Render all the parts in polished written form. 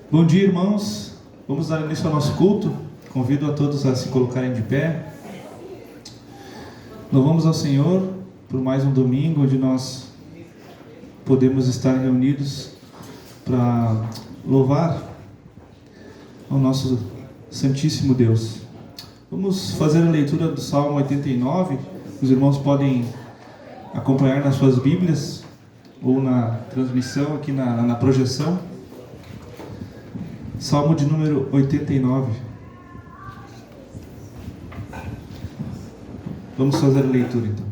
Bom dia, irmãos. Vamos dar início ao nosso culto. Convido a todos a se colocarem de pé. Louvamos ao Senhor por mais um domingo onde nós podemos estar reunidos para louvar ao nosso Santíssimo Deus. Vamos fazer a leitura do Salmo 89. Os irmãos podem acompanhar nas suas Bíblias ou na transmissão aqui na projeção. Salmo de número 89. Vamos fazer a leitura então.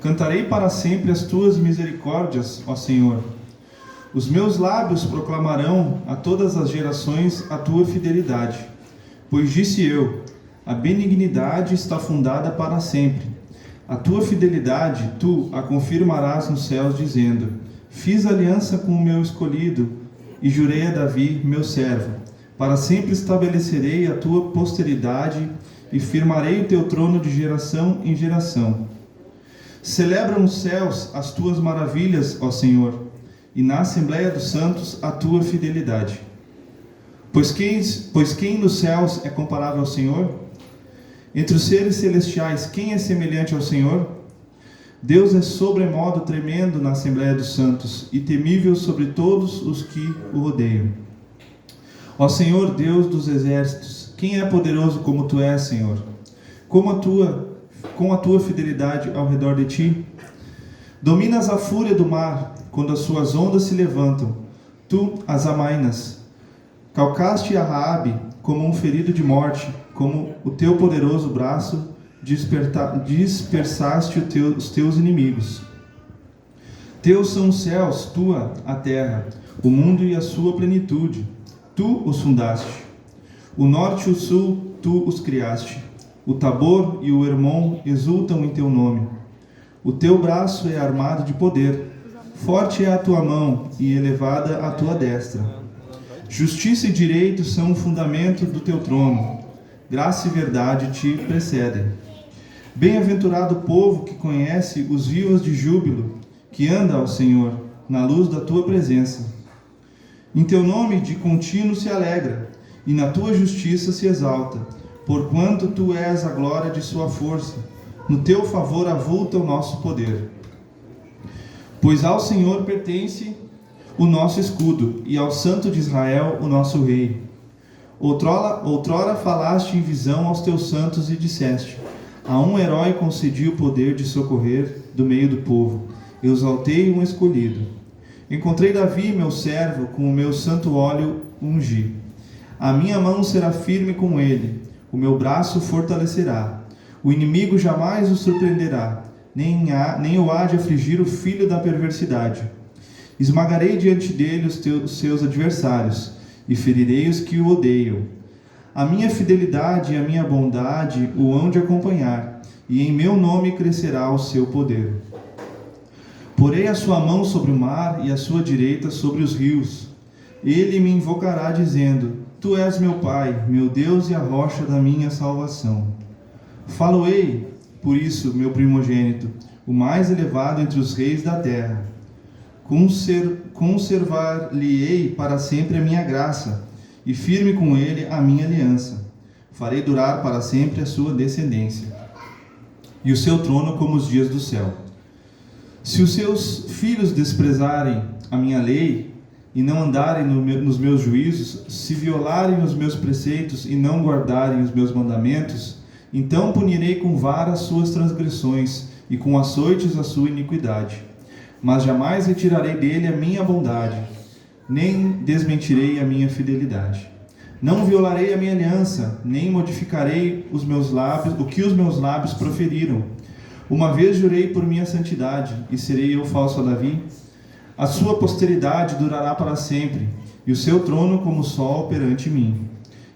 Cantarei para sempre as tuas misericórdias, ó Senhor. Os meus lábios proclamarão a todas as gerações a tua fidelidade. Pois disse eu, a benignidade está fundada para sempre. A tua fidelidade, tu a confirmarás nos céus, dizendo: fiz aliança com o meu escolhido, e jurei a Davi, meu servo, para sempre estabelecerei a tua posteridade e firmarei o teu trono de geração em geração. Celebram os céus as tuas maravilhas, ó Senhor, e na Assembleia dos Santos a tua fidelidade. Pois quem nos céus é comparável ao Senhor? Entre os seres celestiais, quem é semelhante ao Senhor? Deus é sobremodo tremendo na Assembleia dos Santos e temível sobre todos os que o rodeiam. Ó Senhor, Deus dos exércitos, quem é poderoso como tu és, Senhor? Com a tua fidelidade ao redor de ti. Dominas a fúria do mar, quando as suas ondas se levantam. Tu as amainas. Calcaste a Raabe como um ferido de morte, como o teu poderoso braço dispersaste os teus inimigos. Teus são os céus, tua a terra, o mundo e a sua plenitude. Tu os fundaste. O norte e o sul, tu os criaste. O Tabor e o Hermon exultam em teu nome. O teu braço é armado de poder. Forte é a tua mão e elevada a tua destra. Justiça e direito são o fundamento do teu trono. Graça e verdade te precedem. Bem-aventurado o povo que conhece os vivas de júbilo, que anda ao Senhor, na luz da tua presença. Em teu nome de contínuo se alegra, e na tua justiça se exalta, porquanto tu és a glória de sua força. No teu favor avulta o nosso poder. Pois ao Senhor pertence o nosso escudo, e ao Santo de Israel o nosso rei. Outrora falaste em visão aos teus santos e disseste: a um herói concedi o poder de socorrer do meio do povo. Eu exaltei um escolhido. Encontrei Davi, meu servo, com o meu santo óleo ungi. A minha mão será firme com ele, o meu braço fortalecerá. O inimigo jamais o surpreenderá, nem o há de afligir o filho da perversidade. Esmagarei diante dele os seus adversários, e ferirei os que o odeiam. A minha fidelidade e a minha bondade o hão de acompanhar, e em meu nome crescerá o seu poder. Porei a sua mão sobre o mar e a sua direita sobre os rios. Ele me invocará dizendo: tu és meu Pai, meu Deus e a rocha da minha salvação. Falo-ei, por isso, meu primogênito, o mais elevado entre os reis da terra. Conservar-lhe-ei para sempre a minha graça, e firme com ele a minha aliança. Farei durar para sempre a sua descendência, e o seu trono como os dias do céu. Se os seus filhos desprezarem a minha lei, e não andarem nos meus juízos, se violarem os meus preceitos e não guardarem os meus mandamentos, então punirei com vara as suas transgressões, e com açoites a sua iniquidade. Mas jamais retirarei dele a minha bondade, nem desmentirei a minha fidelidade. Não violarei a minha aliança, nem modificarei o que os meus lábios proferiram. Uma vez jurei por minha santidade, e serei eu falso a Davi. A sua posteridade durará para sempre, e o seu trono como o sol perante mim.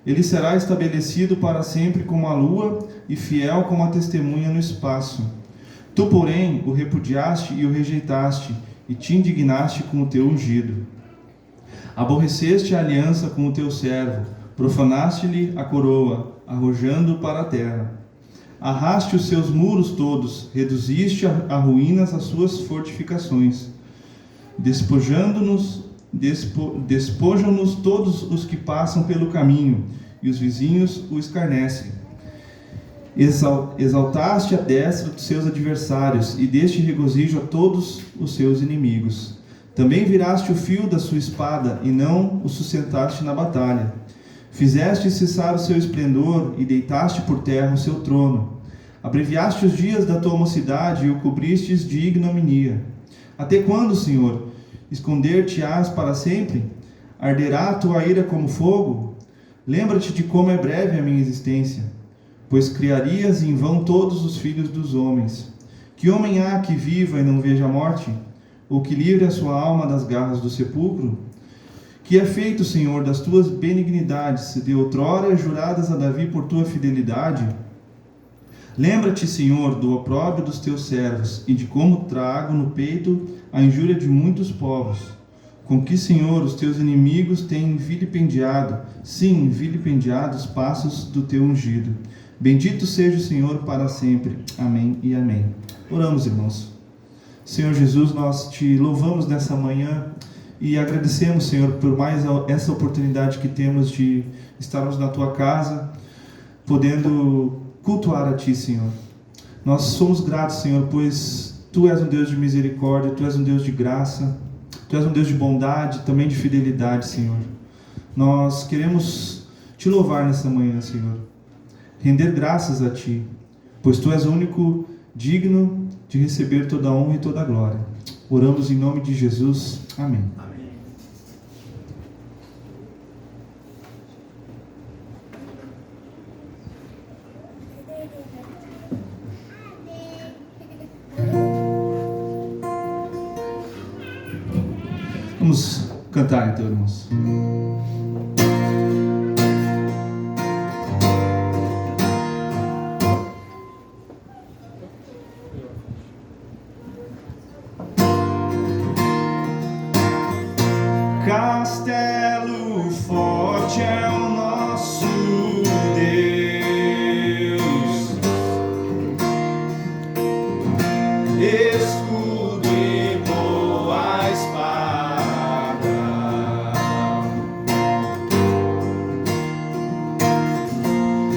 Ele será estabelecido para sempre como a lua, e fiel como a testemunha no espaço. Tu, porém, o repudiaste e o rejeitaste, e te indignaste com o teu ungido. Aborreceste a aliança com o teu servo, profanaste-lhe a coroa, arrojando para a terra. Arraste os seus muros todos, reduziste a ruínas as suas fortificações. Despojando-nos Despojam-nos todos os que passam pelo caminho, e os vizinhos o escarnecem. Exaltaste a destra dos seus adversários, e deste regozijo a todos os seus inimigos. Também viraste o fio da sua espada, e não o sustentaste na batalha. Fizeste cessar o seu esplendor, e deitaste por terra o seu trono. Abreviaste os dias da tua mocidade, e o cobristes de ignominia. Até quando, Senhor, esconder-te-ás para sempre? Arderá a tua ira como fogo? Lembra-te de como é breve a minha existência, pois criarias em vão todos os filhos dos homens. Que homem há que viva e não veja a morte? Ou que livre a sua alma das garras do sepulcro? Que é feito, Senhor, das tuas benignidades, de outrora juradas a Davi por tua fidelidade? Lembra-te, Senhor, do opróbrio dos teus servos, e de como trago no peito a injúria de muitos povos. Com que, Senhor, os teus inimigos têm vilipendiado, sim, vilipendiado os passos do teu ungido. Bendito seja o Senhor para sempre. Amém e amém. Oramos, irmãos. Senhor Jesus, nós te louvamos nessa manhã e agradecemos, Senhor, por mais essa oportunidade que temos de estarmos na tua casa, podendo cultuar a ti, Senhor. Nós somos gratos, Senhor, pois tu és um Deus de misericórdia, tu és um Deus de graça, tu és um Deus de bondade, também de fidelidade, Senhor. Nós queremos te louvar nessa manhã, Senhor, render graças a ti, pois tu és o único digno de receber toda a honra e toda a glória. Oramos em nome de Jesus. Amém. Vamos cantar então, irmãos. Castelo forte é o nosso Deus, escudo e boa espada,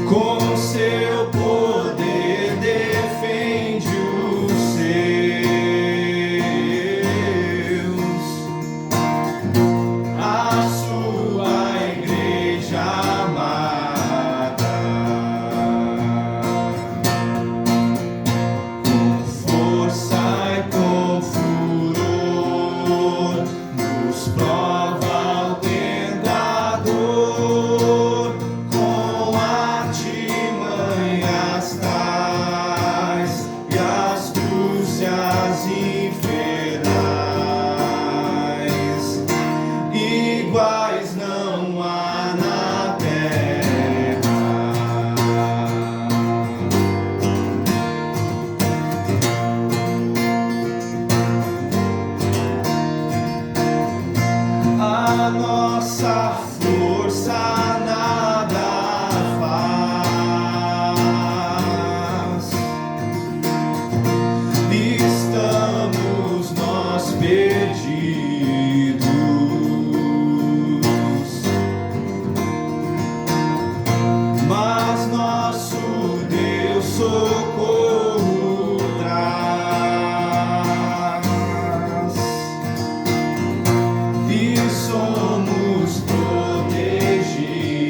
com seu poder defende os seus. A sua igreja amada, com força e com furor, nos prova o tentador, com artimanhas tais e astúcias infernais, iguais não há na terra. A nossa força nada faz, estamos nós perdidos, mas nosso Deus socorro traz, e somos protegidos.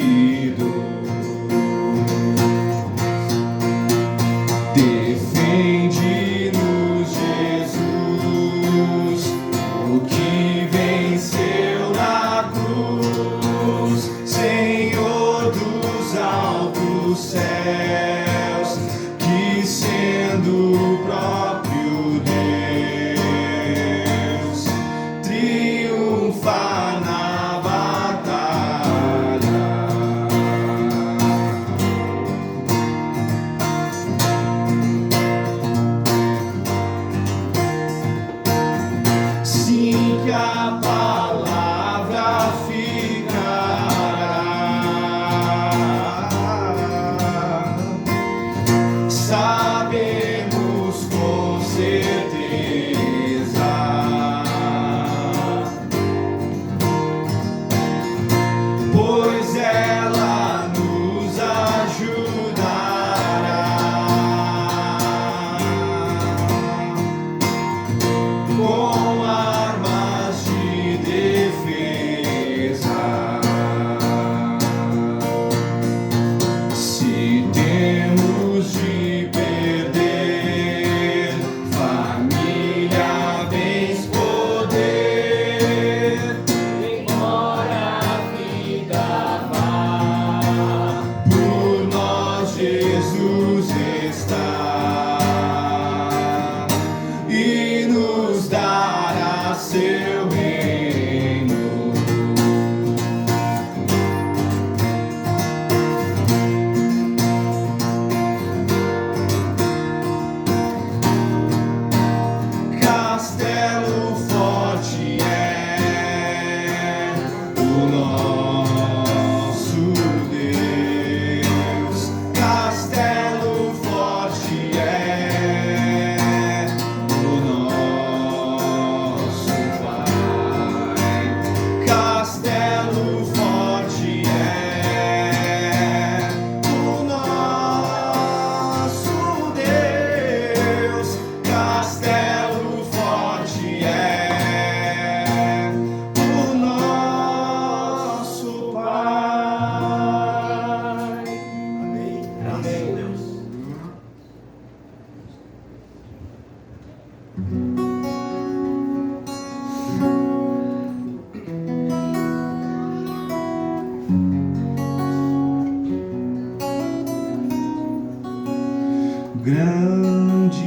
Grande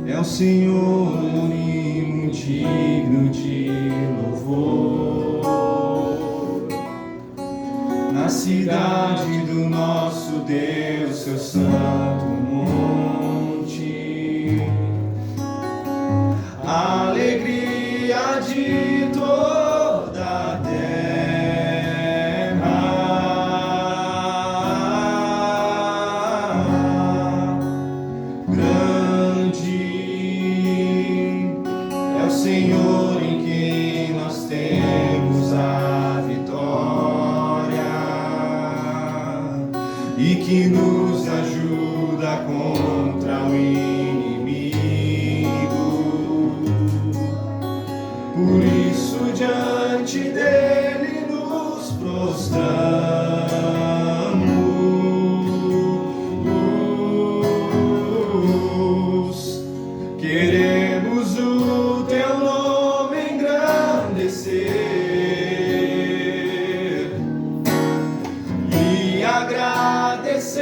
é o Senhor e muito digno de louvor. Na cidade do nosso Deus, seu santo monte, a alegria de toda a terra. Grande é o Senhor em quem nós temos a vitória e que nos ajuda contra o inimigo. Por isso diante dele nos prostramos. Queremos o teu nome engrandecer e agradecer-te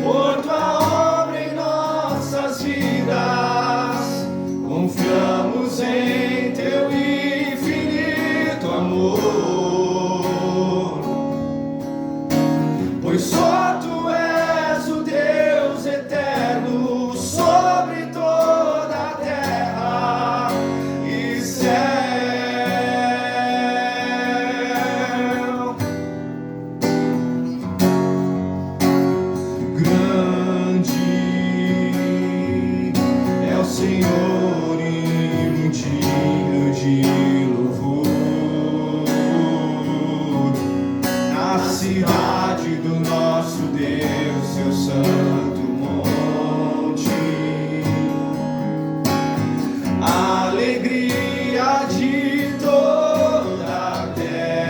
por tua obra em nossas vidas. Confiamos em teu infinito amor, pois só tu és o Deus eterno sobre toda a terra e céu. Grande é o Senhor e muito digno de louvor. Na cidade do nosso Deus, seu santo monte, a alegria de toda a terra.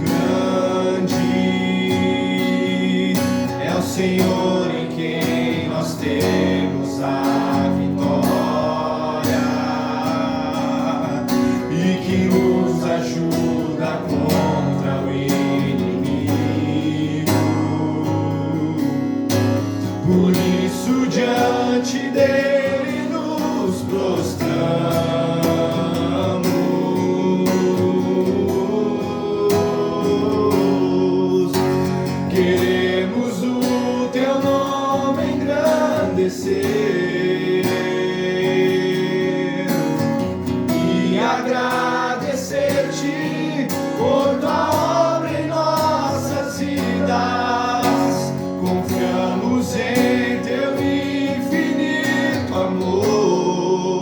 Grande é o Senhor em quem nós temos a vitória e que nos ajuda contra o inimigo. Por isso diante dele nos prostramos. Queremos o teu nome engrandecer e agradecer-te por tua obra em nossas vidas. Confiamos em teu infinito amor,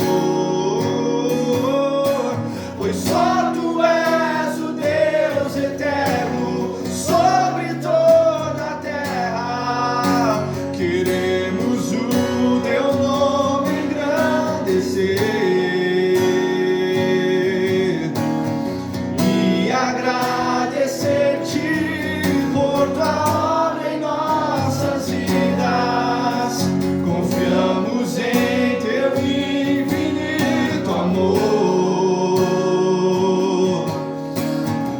pois só tu és o Deus eterno sobre toda a terra. Queremos o teu nome engrandecer e agradecer-te por tua obra em nossas vidas. Confiamos em teu infinito amor,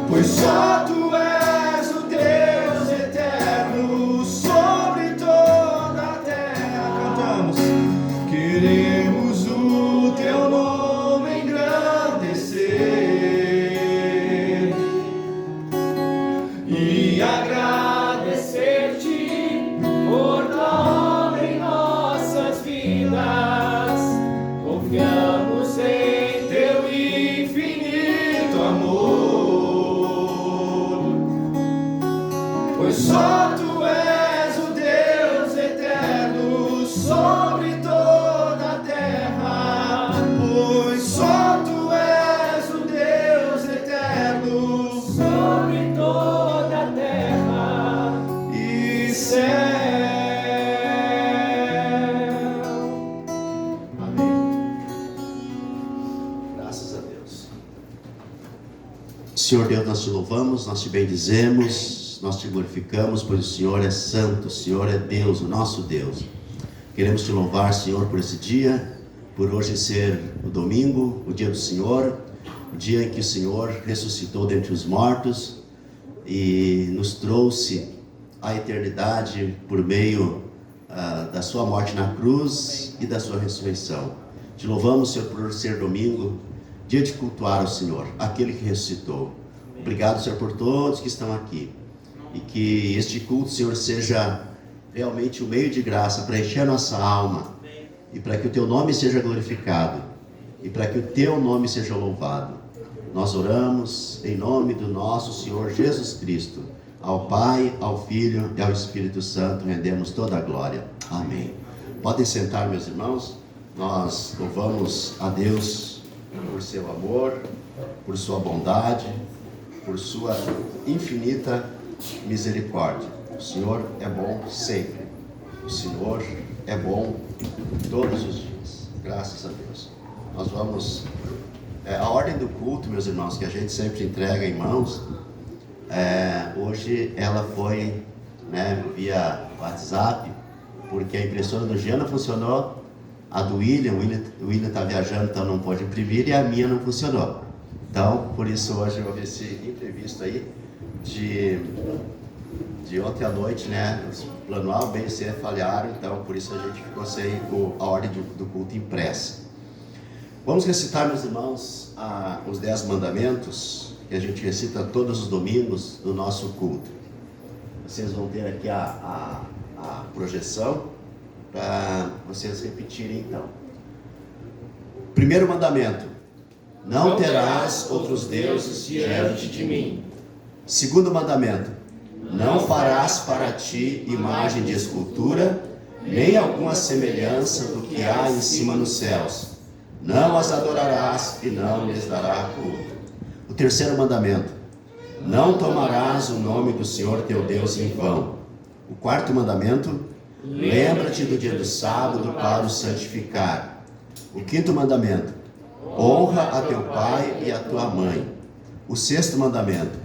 pois só tu és o Deus eterno sobre toda a terra. Cantamos. Queremos o teu nome engrandecer e agradecer-te por tua obra em nossas vidas. Confiamos em teu infinito amor, pois só tu és o Deus eterno sobre toda a terra. Pois só tu és o Deus eterno sobre toda a terra e céu. Amém. Graças a Deus. Senhor Deus, nós te louvamos, nós te bendizemos, nós te glorificamos, pois o Senhor é santo, o Senhor é Deus, o nosso Deus. Queremos te louvar, Senhor, por esse dia, por hoje ser o domingo, o dia do Senhor, o dia em que o Senhor ressuscitou dentre os mortos e nos trouxe à eternidade por meio da sua morte na cruz e da sua ressurreição. Te louvamos, Senhor, por ser domingo, dia de cultuar o Senhor, aquele que ressuscitou. Obrigado, Senhor, por todos que estão aqui. E que este culto, Senhor, seja realmente um meio de graça para encher a nossa alma e para que o Teu nome seja glorificado e para que o Teu nome seja louvado. Nós oramos em nome do nosso Senhor Jesus Cristo. Ao Pai, ao Filho e ao Espírito Santo rendemos toda a glória. Amém. Podem sentar, meus irmãos. Nós louvamos a Deus por seu amor, por sua bondade, por sua infinita misericórdia. O Senhor é bom sempre. O Senhor é bom todos os dias. Graças a Deus. Nós vamos... a ordem do culto, meus irmãos, que a gente sempre entrega em mãos, hoje ela foi via WhatsApp, porque a impressora do Jean não funcionou, a do William, o William está viajando, então não pôde imprimir, e a minha não funcionou. Então, por isso hoje houve esse imprevisto aí, de ontem à noite, o plano A, o B e o C falharam, então por isso a gente ficou sem a ordem do culto impressa. Vamos recitar, meus irmãos, os 10 mandamentos, que a gente recita todos os domingos do nosso culto. Vocês vão ter aqui a projeção, para vocês repetirem então. Primeiro mandamento: não terás outros deuses diante de mim. Segundo mandamento: não farás para ti imagem de escultura, nem alguma semelhança do que há em cima nos céus. Não as adorarás e não lhes dará culto. O terceiro mandamento: não tomarás o nome do Senhor teu Deus em vão. O quarto mandamento: lembra-te do dia do sábado para o santificar. O quinto mandamento: honra a teu pai e a tua mãe. O sexto mandamento: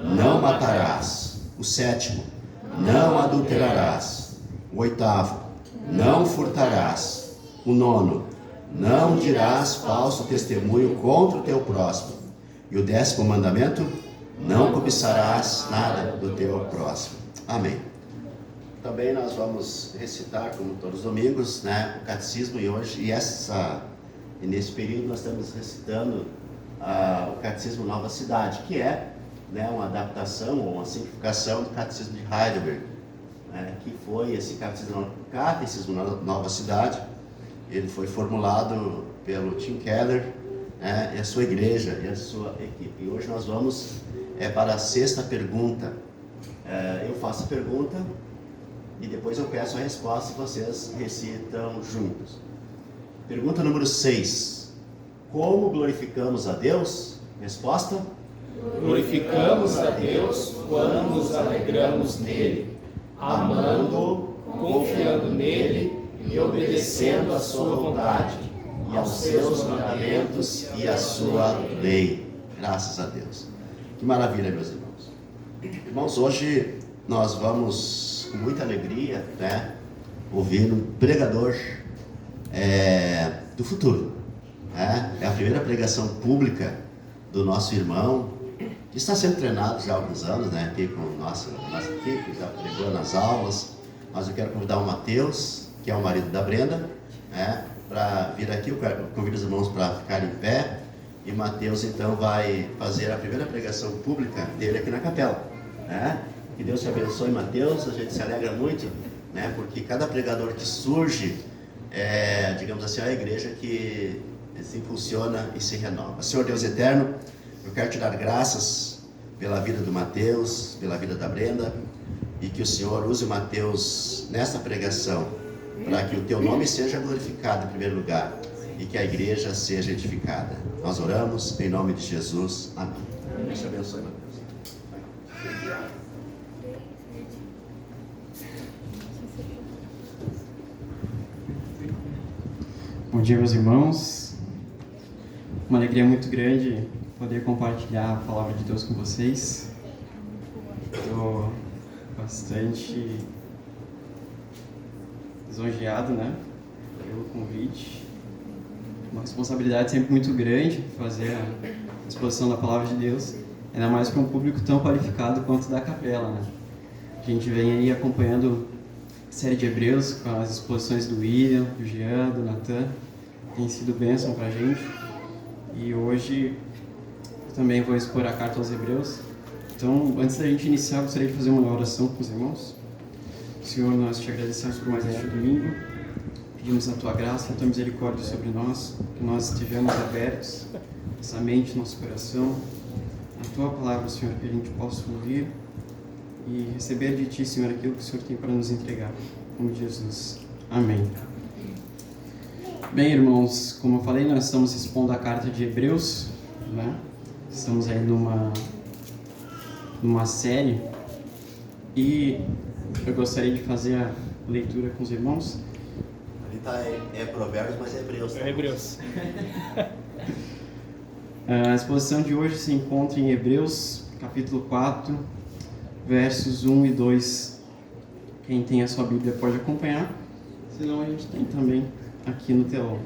não matarás. O sétimo: não adulterarás. O oitavo: não furtarás. O nono: não dirás falso testemunho contra o teu próximo. E o 10º mandamento: não cobiçarás nada do teu próximo. Amém. Também nós vamos recitar, como todos os domingos, o catecismo, e nesse período nós estamos recitando o Catecismo Nova Cidade, que é uma adaptação ou uma simplificação do Catecismo de Heidelberg, que foi esse Catecismo Nova Cidade. Ele foi formulado pelo Tim Keller, e a sua igreja e a sua equipe. E hoje nós vamos para a 6ª pergunta. Eu faço a pergunta e depois eu peço a resposta e vocês recitam juntos. Pergunta número 6. Como glorificamos a Deus? Resposta: glorificamos a Deus quando nos alegramos nele, amando-o, confiando nele e obedecendo à sua vontade, e aos seus mandamentos e à sua lei. Graças a Deus. Que maravilha, meus irmãos. Irmãos, hoje nós vamos com muita alegria ouvir um pregador do futuro. É a primeira pregação pública do nosso irmão, que está sendo treinado já há alguns anos, aqui com nossa equipe, já pregou nas aulas. Mas eu quero convidar o Mateus, que é o marido da Brenda, para vir aqui. Eu convido os irmãos para ficarem em pé. E Mateus então vai fazer a primeira pregação pública dele aqui na capela. Que Deus te abençoe, Mateus. A gente se alegra muito, porque cada pregador que surge digamos assim, é a igreja que se impulsiona e se renova. Senhor Deus eterno, eu quero te dar graças pela vida do Mateus, pela vida da Brenda, e que o Senhor use o Mateus nesta pregação, para que o teu nome seja glorificado em primeiro lugar, e que a igreja seja edificada. Nós oramos em nome de Jesus. Amém. Deus te abençoe, Mateus. Bom dia, meus irmãos. Uma alegria muito grande poder compartilhar a palavra de Deus com vocês. Estou bastante lisonjeado, pelo convite. Uma responsabilidade sempre muito grande fazer exposição da Palavra de Deus, ainda mais para um público tão qualificado quanto da capela, né? A gente vem aí acompanhando a série de Hebreus com as exposições do William, do Jean, do Nathan, tem sido bênção para a gente. E hoje eu também vou expor a carta aos Hebreus. Então, antes da gente iniciar, eu gostaria de fazer uma oração com os irmãos. Senhor, nós te agradecemos por mais este domingo. Pedimos a Tua graça e a Tua misericórdia sobre nós, que nós estejamos abertos, nossa mente, nosso coração, a Tua palavra, Senhor, que a gente possa ouvir e receber de Ti, Senhor, aquilo que o Senhor tem para nos entregar. Em nome de Jesus. Amém. Bem, irmãos, como eu falei, nós estamos expondo a carta de Hebreus, né? Estamos aí numa série e eu gostaria de fazer a leitura com os irmãos. Ali tá, é Provérbios, mas é Hebreus. É Hebreus. A exposição de hoje se encontra em Hebreus, capítulo 4, versos 1 e 2. Quem tem a sua Bíblia pode acompanhar, senão a gente tem também aqui no telão,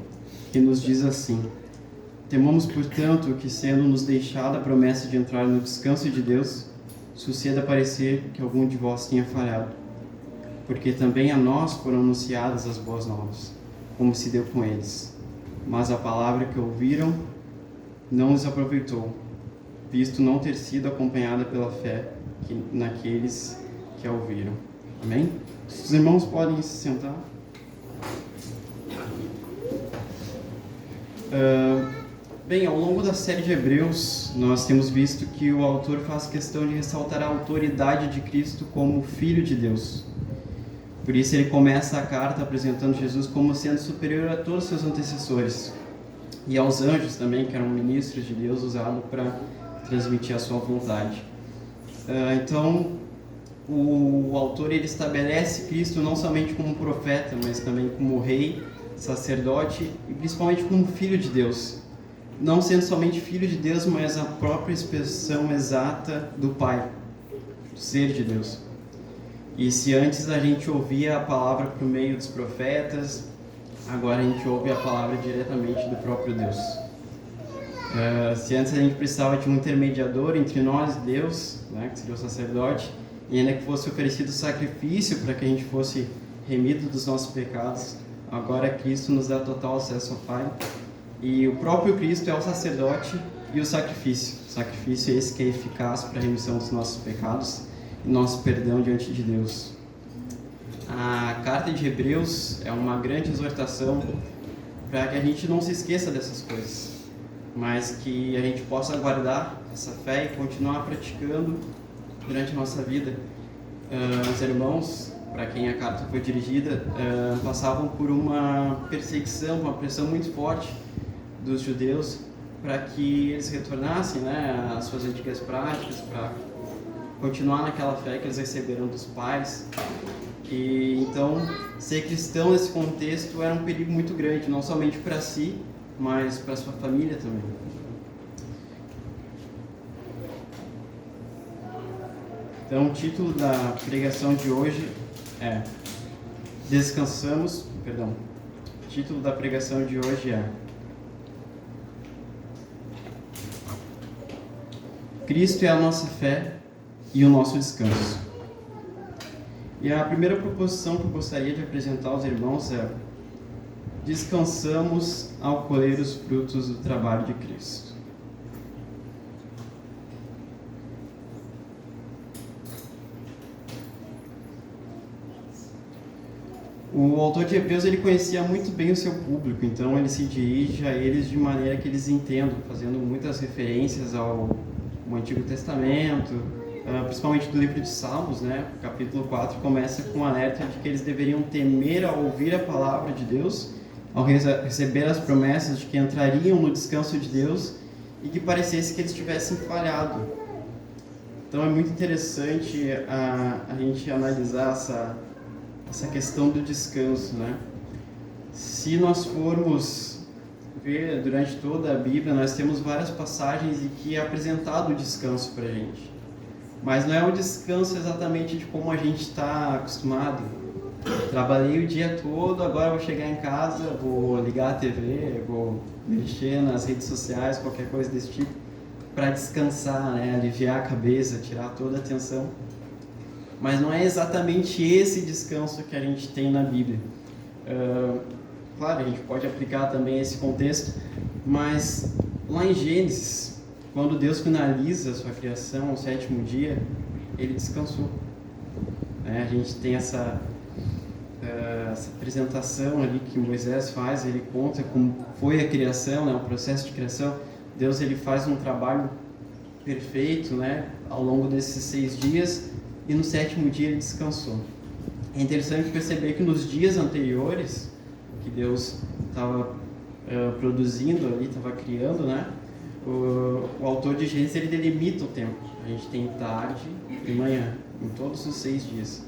que nos diz assim: temamos, portanto, que, sendo nos deixada a promessa de entrar no descanso de Deus, suceda parecer que algum de vós tenha falhado, porque também a nós foram anunciadas as boas novas, como se deu com eles. Mas a palavra que ouviram não os aproveitou, visto não ter sido acompanhada pela fé naqueles que a ouviram. Amém? Os irmãos podem se sentar. Bem, ao longo da série de Hebreus, nós temos visto que o autor faz questão de ressaltar a autoridade de Cristo como Filho de Deus. Por isso ele começa a carta apresentando Jesus como sendo superior a todos os seus antecessores e aos anjos também, que eram ministros de Deus usados para transmitir a sua vontade. Então, o autor ele estabelece Cristo não somente como profeta, mas também como rei, sacerdote e principalmente como Filho de Deus. Não sendo somente Filho de Deus, mas a própria expressão exata do Pai, do ser de Deus. E se antes a gente ouvia a palavra por meio dos profetas, agora a gente ouve a palavra diretamente do próprio Deus. Se antes a gente precisava de um intermediador entre nós e Deus, né, que seria o sacerdote, e ainda que fosse oferecido sacrifício para que a gente fosse remido dos nossos pecados, agora Cristo nos dá total acesso ao Pai. E o próprio Cristo é o sacerdote e o sacrifício. O sacrifício é esse que é eficaz para a remissão dos nossos pecados e nosso perdão diante de Deus. A carta de Hebreus é uma grande exortação para que a gente não se esqueça dessas coisas, mas que a gente possa guardar essa fé e continuar praticando durante a nossa vida. Os irmãos, para quem a carta foi dirigida, passavam por uma perseguição, uma pressão muito forte dos judeus para que eles retornassem, né, às suas antigas práticas, para continuar naquela fé que eles receberam dos pais. E então, ser cristão nesse contexto era um perigo muito grande, não somente para si, mas para sua família também. Então, o título da pregação de hoje é O título da pregação de hoje é Cristo é a nossa fé e o nosso descanso. E a primeira proposição que eu gostaria de apresentar aos irmãos é: descansamos ao colher os frutos do trabalho de Cristo. O autor de Hebreus ele conhecia muito bem o seu público, então ele se dirige a eles de maneira que eles entendam, fazendo muitas referências ao Antigo Testamento, principalmente do livro de Salmos, né? O capítulo 4 começa com um alerta de que eles deveriam temer ao ouvir a palavra de Deus, ao receber as promessas de que entrariam no descanso de Deus e que parecesse que eles tivessem falhado. Então é muito interessante a gente analisar essa questão do descanso, né? Se nós formos ver durante toda a Bíblia, nós temos várias passagens em que é apresentado o descanso para a gente. Mas não é o descanso exatamente de como a gente está acostumado. Trabalhei o dia todo, agora vou chegar em casa, vou ligar a TV, vou mexer nas redes sociais, qualquer coisa desse tipo. para descansar, né? Aliviar a cabeça, tirar toda a tensão. Mas não é exatamente esse descanso que a gente tem na Bíblia. Claro, a gente pode aplicar também esse contexto, mas lá em Gênesis, quando Deus finaliza a sua criação, o 7º dia, ele descansou. A gente tem essa apresentação ali que Moisés faz, ele conta como foi a criação, né, o processo de criação. Deus ele faz um trabalho perfeito, né, ao longo desses 6 dias, e no 7º dia ele descansou. É interessante perceber que nos dias anteriores, que Deus estava produzindo ali, estava criando, né, o autor de Gênesis ele delimita o tempo. A gente tem tarde e manhã, em todos os 6 dias.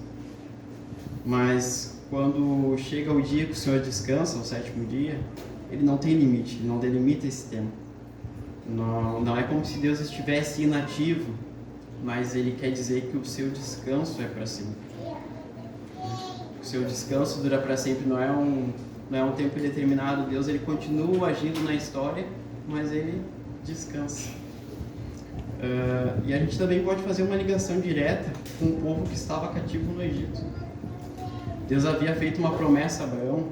Mas quando chega o dia que o Senhor descansa, o 7º dia, ele não tem limite, ele não delimita esse tempo. Não é como se Deus estivesse inativo, mas ele quer dizer que o seu descanso é para sempre. O seu descanso dura para sempre, não é um tempo determinado. Deus ele continua agindo na história, mas ele descansa. E a gente também pode fazer uma ligação direta com o povo que estava cativo no Egito. Deus havia feito uma promessa a Abraão,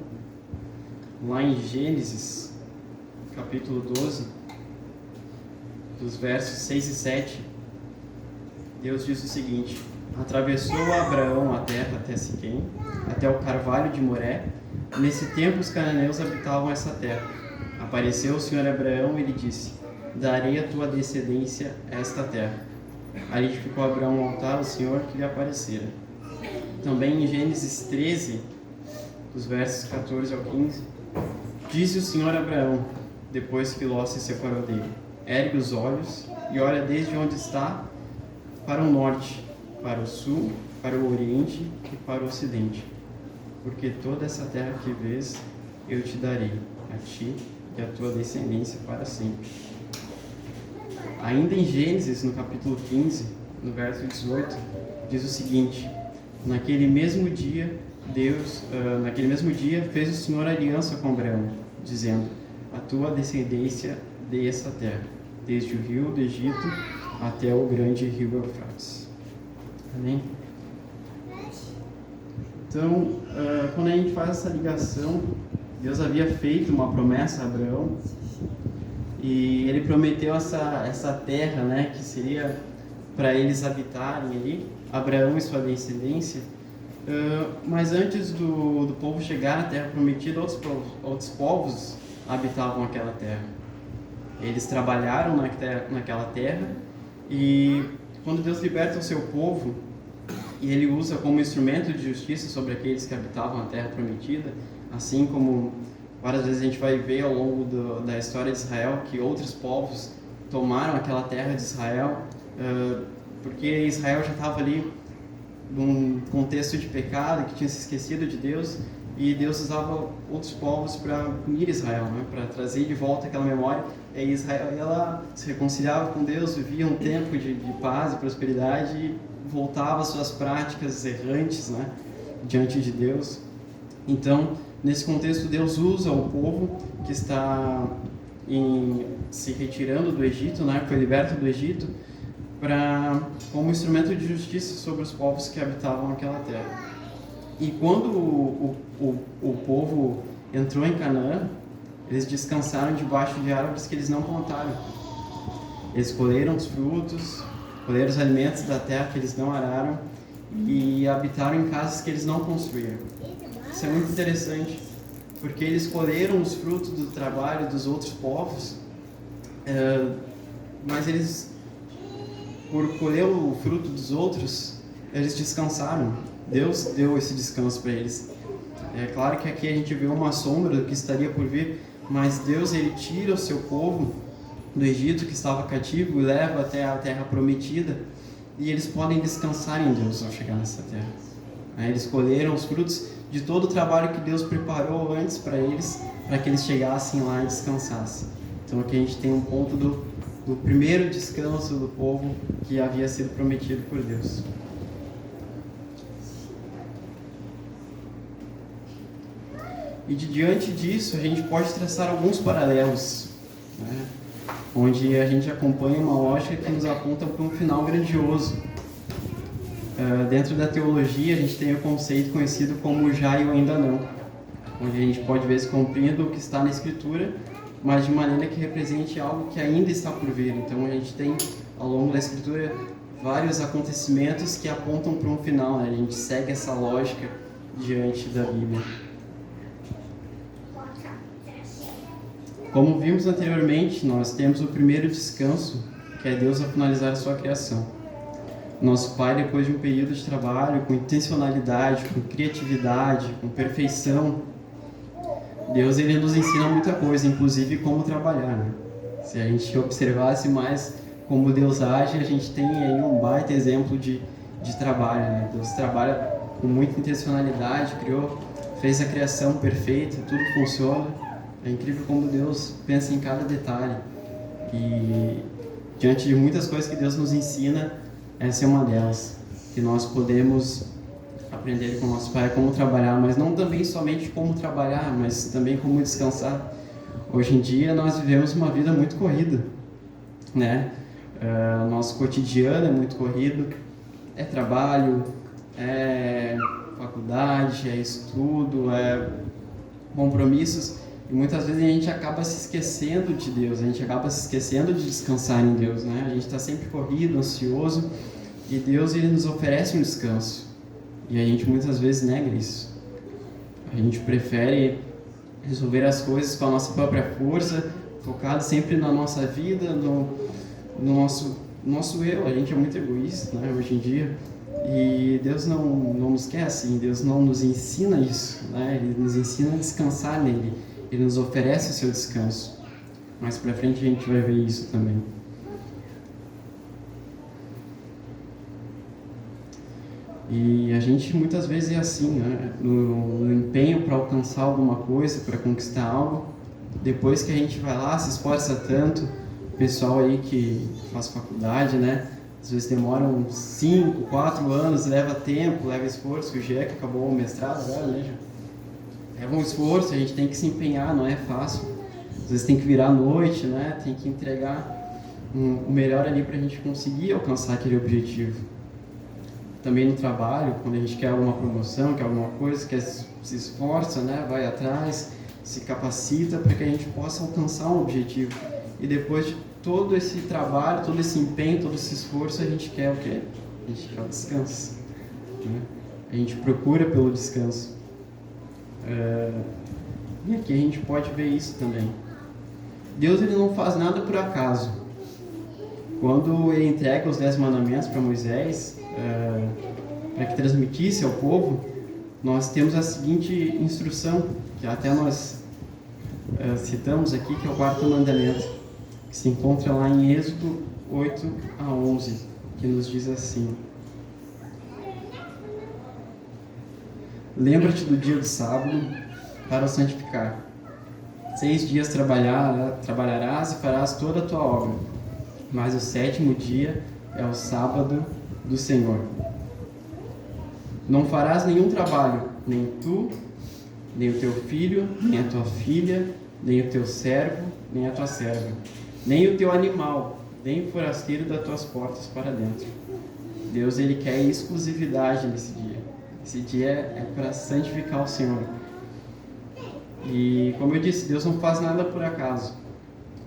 lá em Gênesis, capítulo 12, dos versos 6 e 7. Deus diz o seguinte: atravessou Abraão a terra até Siquém, até o carvalho de Moré. Nesse tempo os cananeus habitavam essa terra. Apareceu o Senhor a Abraão e lhe disse: darei a tua descendência esta terra. Ali edificou Abraão um altar ao Senhor que lhe aparecera. Também em Gênesis 13, dos versos 14 ao 15, disse o Senhor a Abraão, depois que Ló se separou dele: ergue os olhos e olha desde onde está para o norte, para o sul, para o oriente e para o ocidente, porque toda essa terra que vês eu te darei, a ti e a tua descendência para sempre. Ainda em Gênesis, no capítulo 15, no verso 18, diz o seguinte: naquele mesmo dia fez o Senhor aliança com Abraão, dizendo: a tua descendência dê essa terra, desde o rio do Egito até o grande rio Eufrates. Amém? Então, quando a gente faz essa ligação, Deus havia feito uma promessa a Abraão e ele prometeu essa terra, né, que seria para eles habitarem ali, Abraão e sua descendência. Mas antes do povo chegar à terra prometida, outros povos habitavam aquela terra. Eles trabalharam naquela terra, e quando Deus liberta o seu povo e ele usa como instrumento de justiça sobre aqueles que habitavam a terra prometida, assim como várias vezes a gente vai ver ao longo da história de Israel que outros povos tomaram aquela terra de Israel, porque Israel já estava ali num contexto de pecado, que tinha se esquecido de Deus, e Deus usava outros povos para unir Israel, né? Para trazer de volta aquela memória. E Israel ela se reconciliava com Deus, vivia um tempo de paz e prosperidade e voltava às suas práticas errantes, né? Diante de Deus. Então, nesse contexto, Deus usa o povo que está se retirando do Egito, né? Foi liberto do Egito, como instrumento de justiça sobre os povos que habitavam aquela terra. E quando o povo entrou em Canaã, eles descansaram debaixo de árvores que eles não plantaram. Eles colheram os frutos, colheram os alimentos da terra que eles não araram e habitaram em casas que eles não construíram. Isso é muito interessante, porque eles colheram os frutos do trabalho dos outros povos, mas eles, por colher o fruto dos outros, eles descansaram. Deus deu esse descanso para eles. É claro que aqui a gente vê uma sombra do que estaria por vir, mas Deus ele tira o seu povo do Egito que estava cativo e leva até a terra prometida, e eles podem descansar em Deus ao chegar nessa terra. Eles colheram os frutos de todo o trabalho que Deus preparou antes para eles, para que eles chegassem lá e descansassem. Então aqui a gente tem um ponto do primeiro descanso do povo que havia sido prometido por Deus. E diante disso, a gente pode traçar alguns paralelos, né? onde a gente acompanha uma lógica que nos aponta para um final grandioso. Dentro da teologia, a gente tem o conceito conhecido como já e o ainda não, onde a gente pode ver se compreende o que está na Escritura, mas de maneira que represente algo que ainda está por vir. Então a gente tem, ao longo da Escritura, vários acontecimentos que apontam para um final, né? A gente segue essa lógica diante da Bíblia. Como vimos anteriormente, nós temos o primeiro descanso, que é Deus ao finalizar a sua criação. Nosso Pai, depois de um período de trabalho com intencionalidade, com criatividade, com perfeição, Deus ele nos ensina muita coisa, inclusive como trabalhar, né? Se a gente observasse mais como Deus age, a gente tem aí um baita exemplo de trabalho, né? Deus trabalha com muita intencionalidade, fez a criação perfeita, tudo funciona. É incrível como Deus pensa em cada detalhe. E diante de muitas coisas que Deus nos ensina, essa é uma delas, que nós podemos aprender com o nosso Pai como trabalhar, mas não também somente como trabalhar, mas também como descansar. Hoje em dia nós vivemos uma vida muito corrida, né? Nosso cotidiano é muito corrido, é trabalho, é faculdade, é estudo, é compromissos, e muitas vezes a gente acaba se esquecendo de Deus, a gente acaba se esquecendo de descansar em Deus, né? A gente está sempre corrido, ansioso, e Deus ele nos oferece um descanso, e a gente muitas vezes nega isso. A gente prefere resolver as coisas com a nossa própria força, focado sempre na nossa vida, no nosso eu. A gente é muito egoísta, né, hoje em dia, e Deus não nos quer assim. Deus não nos ensina isso, né? Ele nos ensina a descansar nele, ele nos oferece o seu descanso. Mais pra frente a gente vai ver isso também. E a gente muitas vezes é assim, né? No empenho para alcançar alguma coisa, para conquistar algo, depois que a gente vai lá, se esforça tanto, o pessoal aí que faz faculdade, né? Às vezes demoram 5, 4 anos, leva tempo, leva esforço. O Gê que acabou o mestrado agora, né? Leva um esforço, a gente tem que se empenhar, não é fácil. Às vezes tem que virar à noite, né? Tem que entregar o melhor ali para a gente conseguir alcançar aquele objetivo. Também no trabalho, quando a gente quer alguma promoção, quer alguma coisa, se esforça, né? Vai atrás, se capacita para que a gente possa alcançar um objetivo. E depois de todo esse trabalho, todo esse empenho, todo esse esforço, a gente quer o quê? A gente quer o descanso, né? A gente procura pelo descanso. E aqui a gente pode ver isso também. Deus ele não faz nada por acaso. Quando ele entrega os 10 mandamentos para Moisés, para que transmitisse ao povo, nós temos a seguinte instrução, que até nós citamos aqui, que é o 4º mandamento, que se encontra lá em Êxodo 8 a 11, que nos diz assim: lembra-te do dia do sábado para o santificar. 6 dias trabalharás e farás toda a tua obra, mas o 7º dia é o sábado do Senhor. Não farás nenhum trabalho, nem tu, nem o teu filho, nem a tua filha, nem o teu servo, nem a tua serva, nem o teu animal, nem o forasteiro das tuas portas para dentro. Deus ele quer exclusividade nesse dia. Esse dia é para santificar o Senhor. E como eu disse, Deus não faz nada por acaso.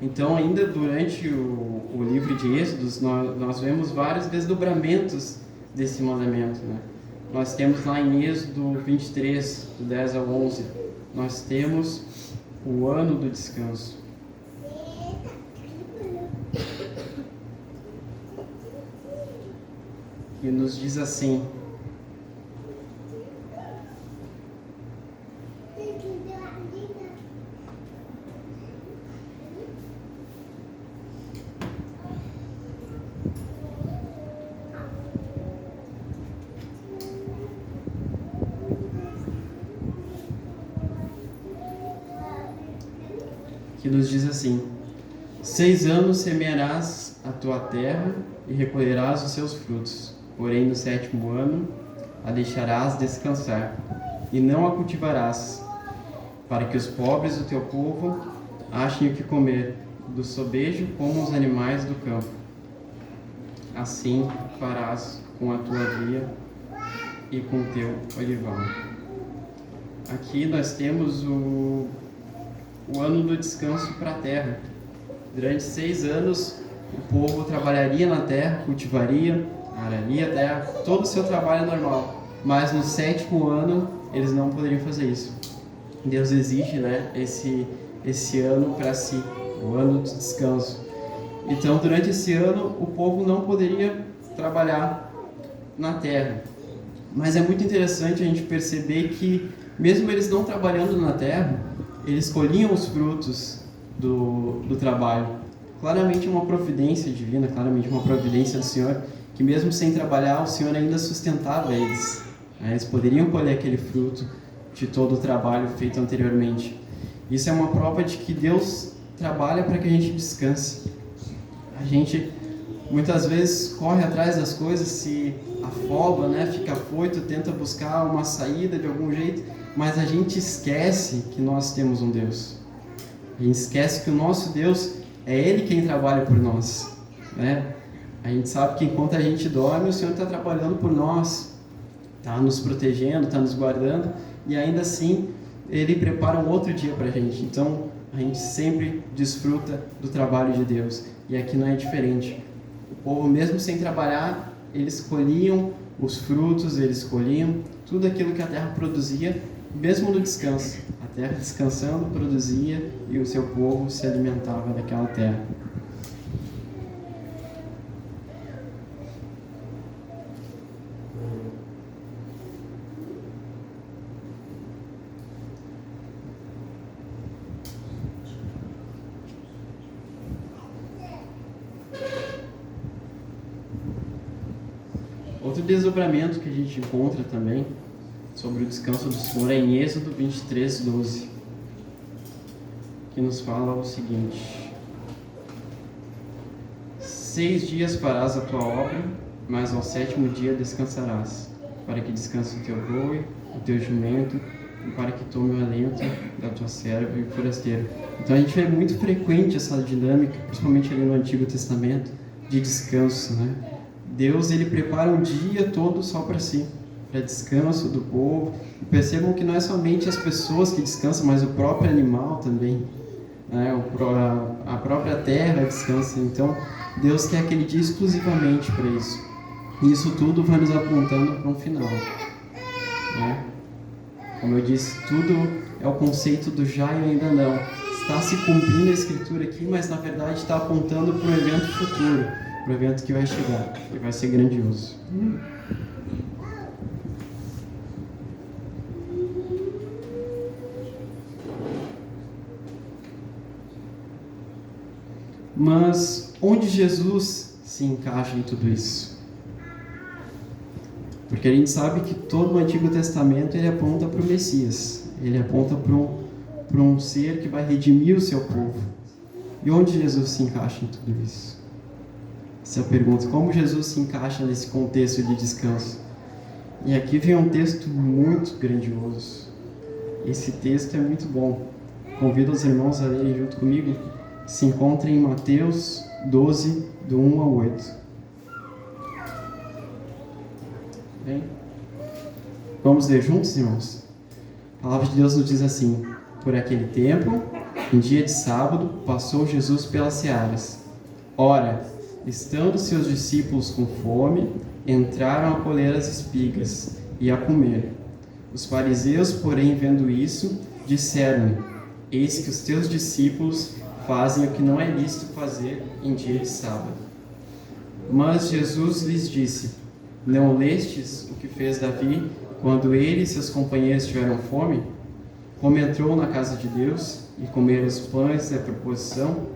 Então, ainda durante o livro de Êxodos, nós vemos vários desdobramentos desse mandamento, né? Nós temos lá em Êxodo 23, do 10 ao 11, nós temos o ano do descanso. E nos diz assim: que nos diz assim: 6 anos semearás a tua terra e recolherás os seus frutos, porém no 7º ano a deixarás descansar e não a cultivarás, para que os pobres do teu povo achem o que comer do sobejo como os animais do campo. Assim farás com a tua via e com o teu olival. Aqui nós temos o ano do descanso para a terra. Durante 6 anos, o povo trabalharia na terra, cultivaria, araria a terra, todo o seu trabalho normal. Mas no 7º ano, eles não poderiam fazer isso. Deus exige, esse ano para si, o ano de descanso. Então, durante esse ano, o povo não poderia trabalhar na terra. Mas é muito interessante a gente perceber que, mesmo eles não trabalhando na terra, eles colhiam os frutos do trabalho. Claramente uma providência divina, claramente uma providência do Senhor, que mesmo sem trabalhar, o Senhor ainda sustentava eles. Eles poderiam colher aquele fruto de todo o trabalho feito anteriormente. Isso é uma prova de que Deus trabalha para que a gente descanse. A gente muitas vezes corre atrás das coisas, se afoba, fica afoito, tenta buscar uma saída de algum jeito, mas a gente esquece que nós temos um Deus. A gente esquece que o nosso Deus é Ele quem trabalha por nós. A gente sabe que enquanto a gente dorme, o Senhor está trabalhando por nós, está nos protegendo, está nos guardando, e ainda assim Ele prepara um outro dia para a gente. Então a gente sempre desfruta do trabalho de Deus, e aqui não é diferente. O povo, mesmo sem trabalhar, eles colhiam os frutos, eles colhiam tudo aquilo que a terra produzia, mesmo no descanso. A terra descansando produzia e o seu povo se alimentava daquela terra. Outro desdobramento que a gente encontra também sobre o descanso do Senhor é em Êxodo 23:12, que nos fala o seguinte: 6 dias farás a tua obra, mas ao 7º dia descansarás, para que descanse o teu boi, o teu jumento, e para que tome o alento da tua serva e o forasteiro. Então a gente vê muito frequente essa dinâmica, principalmente ali no Antigo Testamento, de descanso, Deus, Ele prepara um dia todo só para si, para descanso do povo. E percebam que não é somente as pessoas que descansam, mas o próprio animal também, a própria terra descansa. Então, Deus quer aquele dia exclusivamente para isso. E isso tudo vai nos apontando para um final. Como eu disse, tudo é o conceito do já e ainda não. Está se cumprindo a Escritura aqui, mas na verdade está apontando para um evento futuro, para o evento que vai chegar, que vai ser grandioso. Mas onde Jesus se encaixa em tudo isso? Porque a gente sabe que todo o Antigo Testamento ele aponta para o Messias, ele aponta para um ser que vai redimir o seu povo. E onde Jesus se encaixa em tudo isso? Essa é a pergunta: como Jesus se encaixa nesse contexto de descanso? E aqui vem um texto muito grandioso. Esse texto é muito bom. Convido os irmãos a lerem junto comigo. Se encontra em Mateus 12, do 1 ao 8. Bem, vamos ler juntos, irmãos? A palavra de Deus nos diz assim: por aquele tempo, em dia de sábado, passou Jesus pelas searas. Ora, estando seus discípulos com fome, entraram a colher as espigas e a comer. Os fariseus, porém, vendo isso, disseram-lhe: eis que os teus discípulos fazem o que não é lícito fazer em dia de sábado. Mas Jesus lhes disse: não lestes o que fez Davi quando ele e seus companheiros tiveram fome? Como entrou na casa de Deus e comeram os pães da proposição,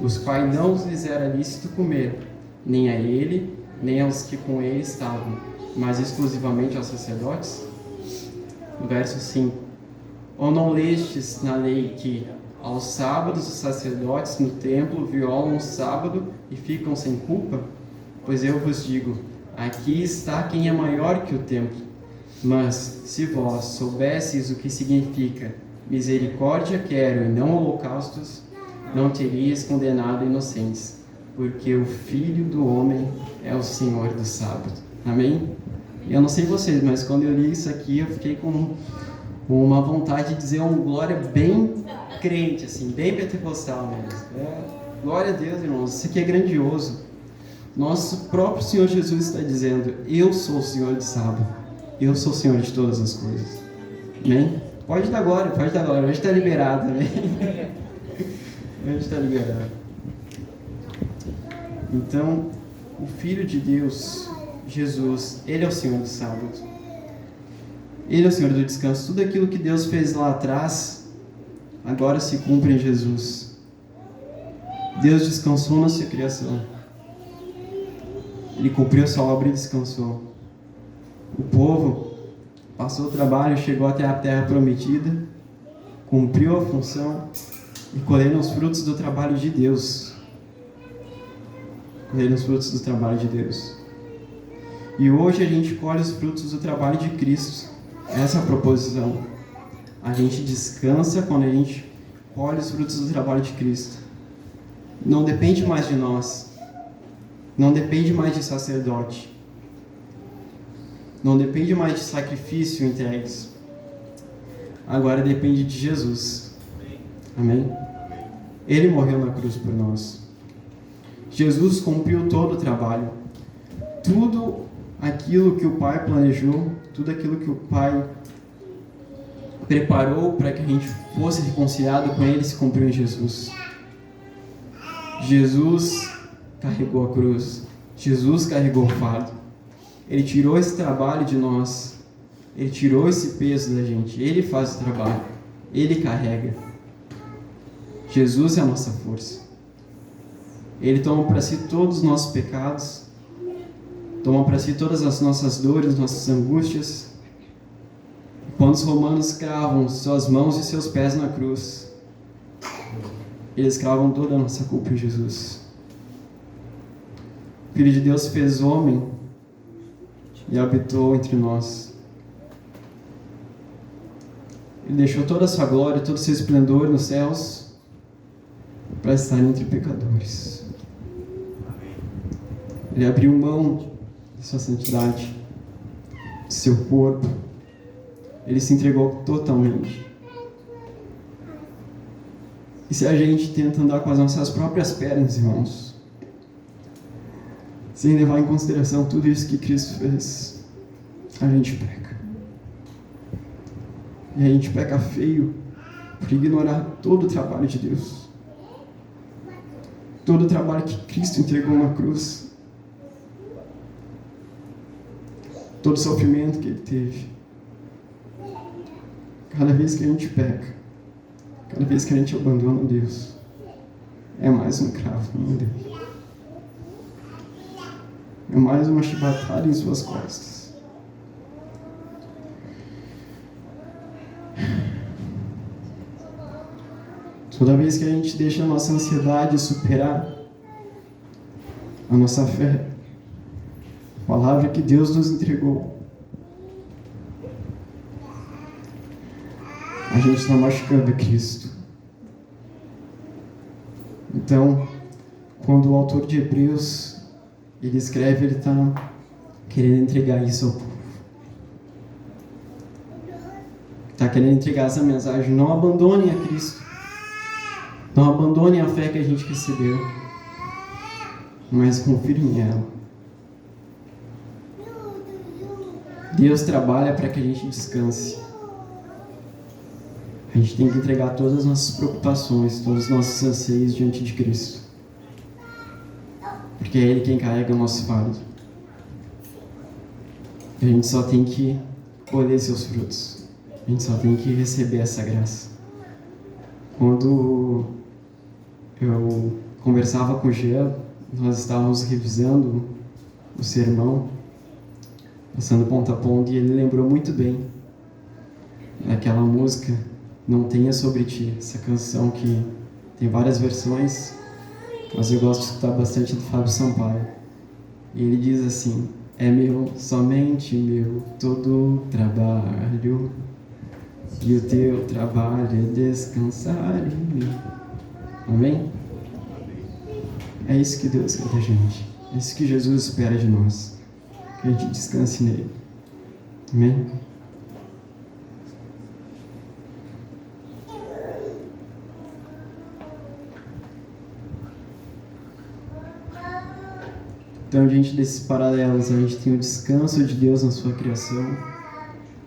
os quais não lhes era lícito comer, nem a ele, nem aos que com ele estavam, mas exclusivamente aos sacerdotes? No verso 5: ou não lestes na lei que aos sábados os sacerdotes no templo violam o sábado e ficam sem culpa? Pois eu vos digo, aqui está quem é maior que o templo. Mas, se vós soubesseis o que significa misericórdia quero e não holocaustos, não teríeis condenado inocentes, porque o Filho do Homem é o Senhor do sábado. Amém? Eu não sei vocês, mas quando eu li isso aqui, eu fiquei com uma vontade de dizer um glória bem crente, assim, bem pentecostal mesmo. Glória a Deus, irmãos, isso aqui é grandioso. Nosso próprio Senhor Jesus está dizendo: eu sou o Senhor do sábado, eu sou o Senhor de todas as coisas. Amém? Pode dar glória, hoje está liberado, amém? Hoje está liberado. Então, o Filho de Deus, Jesus, Ele é o Senhor do sábado. Ele é o Senhor do descanso. Tudo aquilo que Deus fez lá atrás, agora se cumpre em Jesus. Deus descansou na sua criação. Ele cumpriu a sua obra e descansou. O povo passou o trabalho, chegou até a terra prometida, cumpriu a função e colheram os frutos do trabalho de Deus. Colheram os frutos do trabalho de Deus. E hoje a gente colhe os frutos do trabalho de Cristo. Essa é a proposição. A gente descansa quando a gente colhe os frutos do trabalho de Cristo. Não depende mais de nós. Não depende mais de sacerdote. Não depende mais de sacrifício entregues. Agora depende de Jesus. Amém? Ele morreu na cruz por nós. Jesus cumpriu todo o trabalho. Tudo aquilo que o Pai planejou, tudo aquilo que o Pai preparou para que a gente fosse reconciliado com Ele, se cumpriu em Jesus. Jesus carregou a cruz. Jesus carregou o fardo. Ele tirou esse trabalho de nós. Ele tirou esse peso da gente. Ele faz o trabalho. Ele carrega. Jesus é a nossa força. Ele toma para si todos os nossos pecados. Toma para si todas as nossas dores, nossas angústias. Quando os romanos cravam suas mãos e seus pés na cruz, eles cravam toda a nossa culpa em Jesus. O Filho de Deus fez homem e habitou entre nós. Ele deixou toda a sua glória, todo o seu esplendor nos céus para estar entre pecadores. Ele abriu mão de sua santidade, de seu corpo. Ele se entregou totalmente. E se a gente tenta andar com as nossas próprias pernas, irmãos, sem levar em consideração tudo isso que Cristo fez, a gente peca. E a gente peca feio por ignorar todo o trabalho de Deus. Todo o trabalho que Cristo entregou na cruz. Todo o sofrimento que Ele teve. Cada vez que a gente peca, cada vez que a gente abandona Deus, é mais um cravo no madeiro. É mais uma chibatada em suas costas. Toda vez que a gente deixa a nossa ansiedade superar a nossa fé, a palavra que Deus nos entregou, a gente está machucando Cristo. Então, quando o autor de Hebreus ele escreve, ele está querendo entregar isso ao povo. Está querendo entregar essa mensagem. Não abandonem a Cristo. Não abandonem a fé que a gente recebeu, mas confirmem ela. Deus trabalha para que a gente descanse. A gente tem que entregar todas as nossas preocupações, todos os nossos anseios diante de Cristo. Porque é Ele quem carrega o nosso fardo. A gente só tem que colher seus frutos. A gente só tem que receber essa graça. Quando eu conversava com o Jean, nós estávamos revisando o sermão, passando ponto a ponto, e ele lembrou muito bem daquela música Não Tenha Sobre Ti, essa canção que tem várias versões, mas eu gosto de escutar bastante do Fábio Sampaio. E ele diz assim: é meu, somente meu, todo trabalho, e o teu trabalho é descansar em mim. Amém? É isso que Deus quer da gente. É isso que Jesus espera de nós. Que a gente descanse nele. Amém? Então, diante desses paralelos, a gente tem o descanso de Deus na sua criação.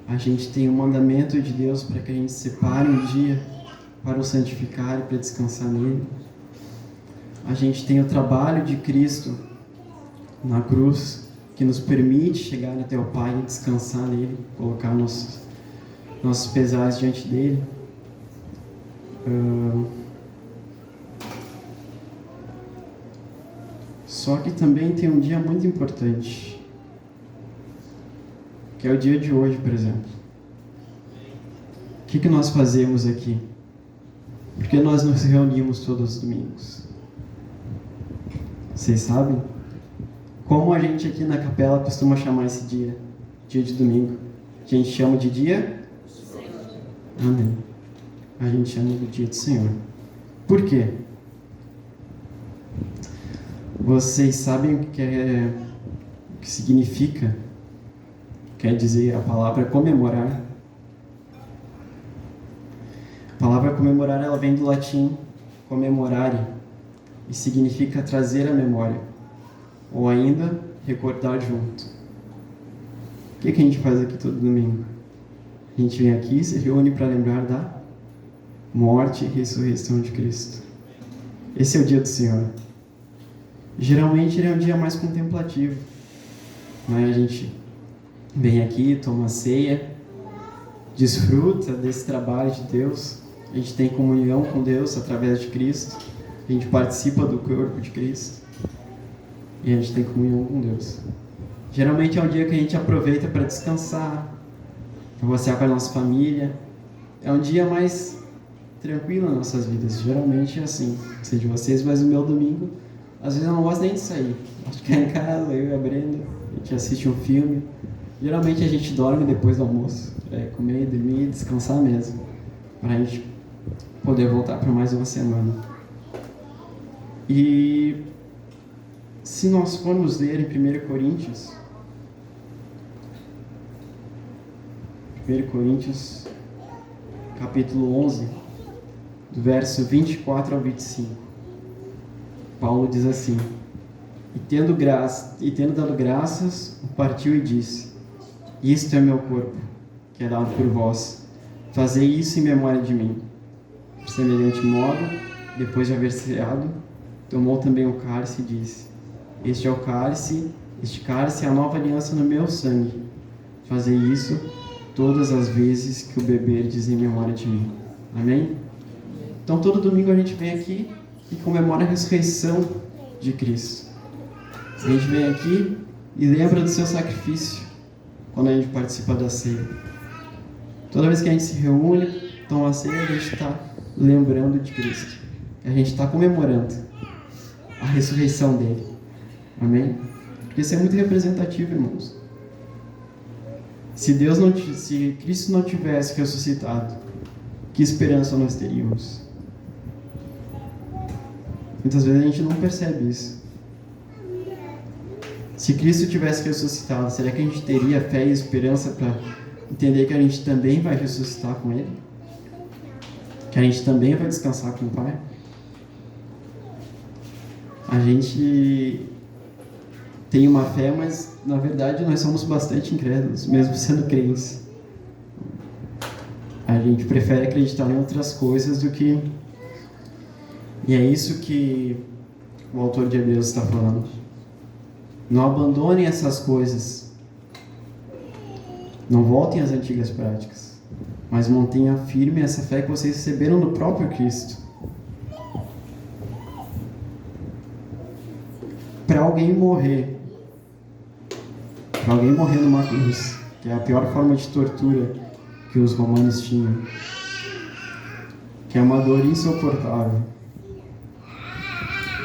A gente tem o mandamento de Deus para que a gente separe um dia para o santificar e para descansar nele. A gente tem o trabalho de Cristo na cruz, que nos permite chegar até o Pai e descansar nele, colocar nossos pesares diante dele. Só que também tem um dia muito importante, que é o dia de hoje, por exemplo. O que nós fazemos aqui? Por que nós nos reunimos todos os domingos? Vocês sabem? Como a gente aqui na capela costuma chamar esse dia? Dia de domingo. A gente chama de dia? Amém. A gente chama de dia do Senhor. Por quê? Vocês sabem o que significa? Quer dizer a palavra comemorar? A palavra comemorar, ela vem do latim comemorare e significa trazer à memória ou ainda recordar junto. O que a gente faz aqui todo domingo? A gente vem aqui e se reúne para lembrar da morte e ressurreição de Cristo. Esse é o dia do Senhor. Geralmente ele é um dia mais contemplativo, né? A gente vem aqui, toma ceia, desfruta desse trabalho de Deus, a gente tem comunhão com Deus através de Cristo, a gente participa do corpo de Cristo e a gente tem comunhão com Deus. Geralmente é um dia que a gente aproveita para descansar, para passear com a nossa família, é um dia mais tranquilo nas nossas vidas. Geralmente é assim, não sei de vocês, mas o meu domingo, às vezes eu não gosto nem de sair. Gosto de ficar em casa, eu e a Brenda, a gente assiste um filme. Geralmente a gente dorme depois do almoço. Comer, dormir, descansar mesmo. Para a gente poder voltar para mais uma semana. E se nós formos ler em 1 Coríntios, capítulo 11, do verso 24 ao 25. Paulo diz assim: e tendo dado graças, partiu e disse: isto é meu corpo, que é dado por vós. Fazei isso em memória de mim. Por semelhante modo, depois de haver ceado, tomou também o cálice e disse: este cálice é a nova aliança no meu sangue. Fazei isso todas as vezes que o beberdes em memória de mim. Amém? Então todo domingo a gente vem aqui e comemora a ressurreição de Cristo. A gente vem aqui e lembra do seu sacrifício quando a gente participa da ceia. Toda vez que a gente se reúne, toma a ceia, a gente está lembrando de Cristo. A gente está comemorando a ressurreição dele. Amém? Porque isso é muito representativo, irmãos. Se Cristo não tivesse ressuscitado, que esperança nós teríamos? Muitas vezes a gente não percebe isso. Se Cristo tivesse ressuscitado, será que a gente teria fé e esperança para entender que a gente também vai ressuscitar com Ele? Que a gente também vai descansar com o Pai? A gente tem uma fé, mas na verdade nós somos bastante incrédulos, mesmo sendo crentes. A gente prefere acreditar em outras coisas do que... E é isso que o autor de Hebreus está falando. Não abandonem essas coisas. Não voltem às antigas práticas. Mas mantenham firme essa fé que vocês receberam do próprio Cristo. Para alguém morrer numa cruz, que é a pior forma de tortura que os romanos tinham, que é uma dor insuportável,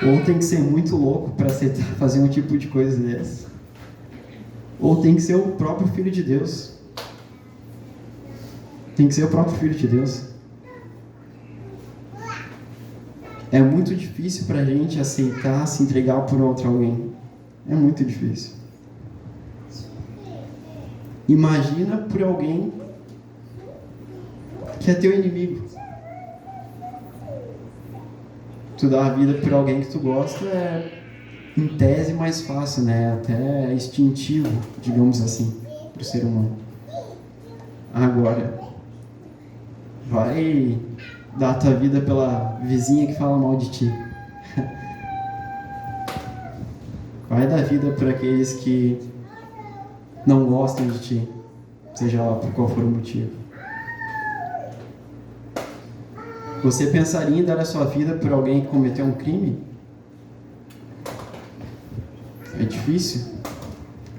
ou tem que ser muito louco para aceitar fazer um tipo de coisa dessa, ou tem que ser o próprio Filho de Deus. Tem que ser o próprio Filho de Deus. É muito difícil para a gente aceitar se entregar por outro alguém. É muito difícil. Imagina por alguém que é teu inimigo. Tu dar a vida por alguém que tu gosta é, em tese, mais fácil, né? Até instintivo, digamos assim, para o ser humano. Agora, vai dar a tua vida pela vizinha que fala mal de ti. Vai dar vida por aqueles que não gostam de ti, seja lá por qual for o motivo. Você pensaria em dar a sua vida por alguém que cometeu um crime? É difícil.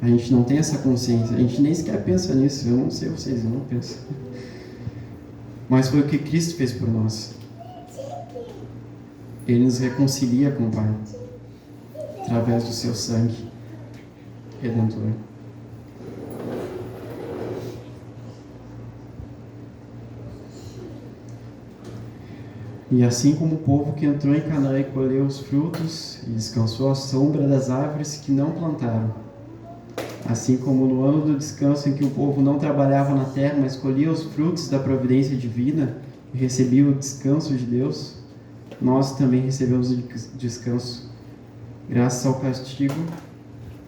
A gente não tem essa consciência. A gente nem sequer pensa nisso. Eu não sei vocês, eu não penso. Mas foi o que Cristo fez por nós. Ele nos reconcilia com o Pai através do seu sangue redentor. E assim como o povo que entrou em Canaã e colheu os frutos e descansou à sombra das árvores que não plantaram, assim como no ano do descanso em que o povo não trabalhava na terra, mas colhia os frutos da providência divina e recebia o descanso de Deus, nós também recebemos o descanso, graças ao castigo,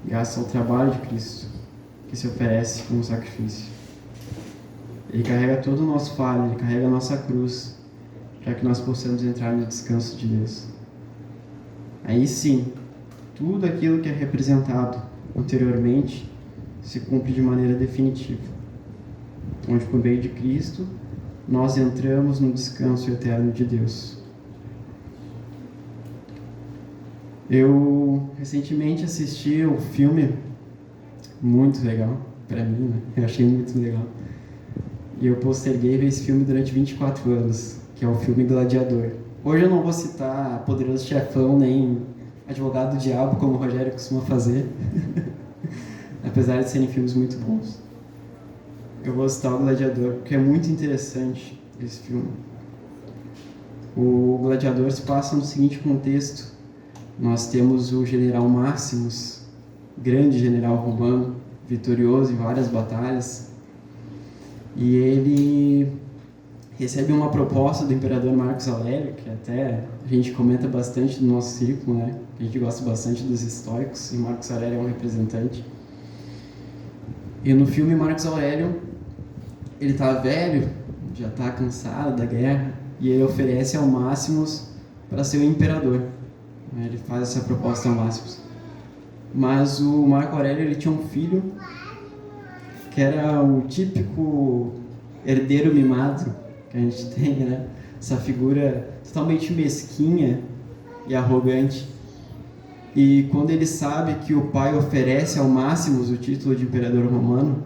graças ao trabalho de Cristo, que se oferece como sacrifício. Ele carrega todo o nosso fardo, Ele carrega a nossa cruz, para que nós possamos entrar no descanso de Deus. Aí sim, tudo aquilo que é representado anteriormente se cumpre de maneira definitiva, onde por meio de Cristo nós entramos no descanso eterno de Deus. Eu recentemente assisti um filme muito legal, para mim, né? Eu achei muito legal. E eu posterguei ver esse filme durante 24 anos, que é o filme Gladiador. Hoje eu não vou citar Poderoso Chefão, nem Advogado do Diabo, como o Rogério costuma fazer, apesar de serem filmes muito bons. Eu vou citar o Gladiador, porque é muito interessante esse filme. O Gladiador se passa no seguinte contexto. Nós temos o general Máximos, grande general romano, vitorioso em várias batalhas, e ele recebe uma proposta do imperador Marcos Aurélio, que até a gente comenta bastante no nosso círculo, né? A gente gosta bastante dos estoicos, e Marcos Aurélio é um representante. E no filme Marcos Aurélio, ele está velho, já está cansado da guerra, e ele oferece ao Máximos para ser o imperador. Ele faz essa proposta ao Máximos. Mas o Marco Aurélio, ele tinha um filho que era o típico herdeiro mimado que a gente tem, né? Essa figura totalmente mesquinha e arrogante. E quando ele sabe que o pai oferece ao Máximos o título de imperador romano,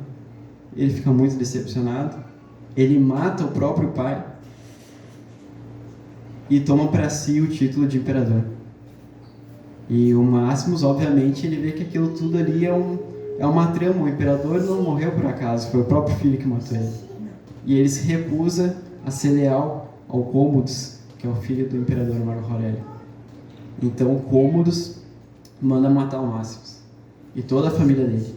ele fica muito decepcionado. Ele mata o próprio pai e toma para si o título de imperador. E o Máximos, obviamente, ele vê que aquilo tudo ali é uma trama. O imperador não morreu por acaso, foi o próprio filho que matou ele. E ele se recusa a ser leal ao Cômodos, que é o filho do imperador Marco Aurélio. Então o Cômodos manda matar o Máximos e toda a família dele.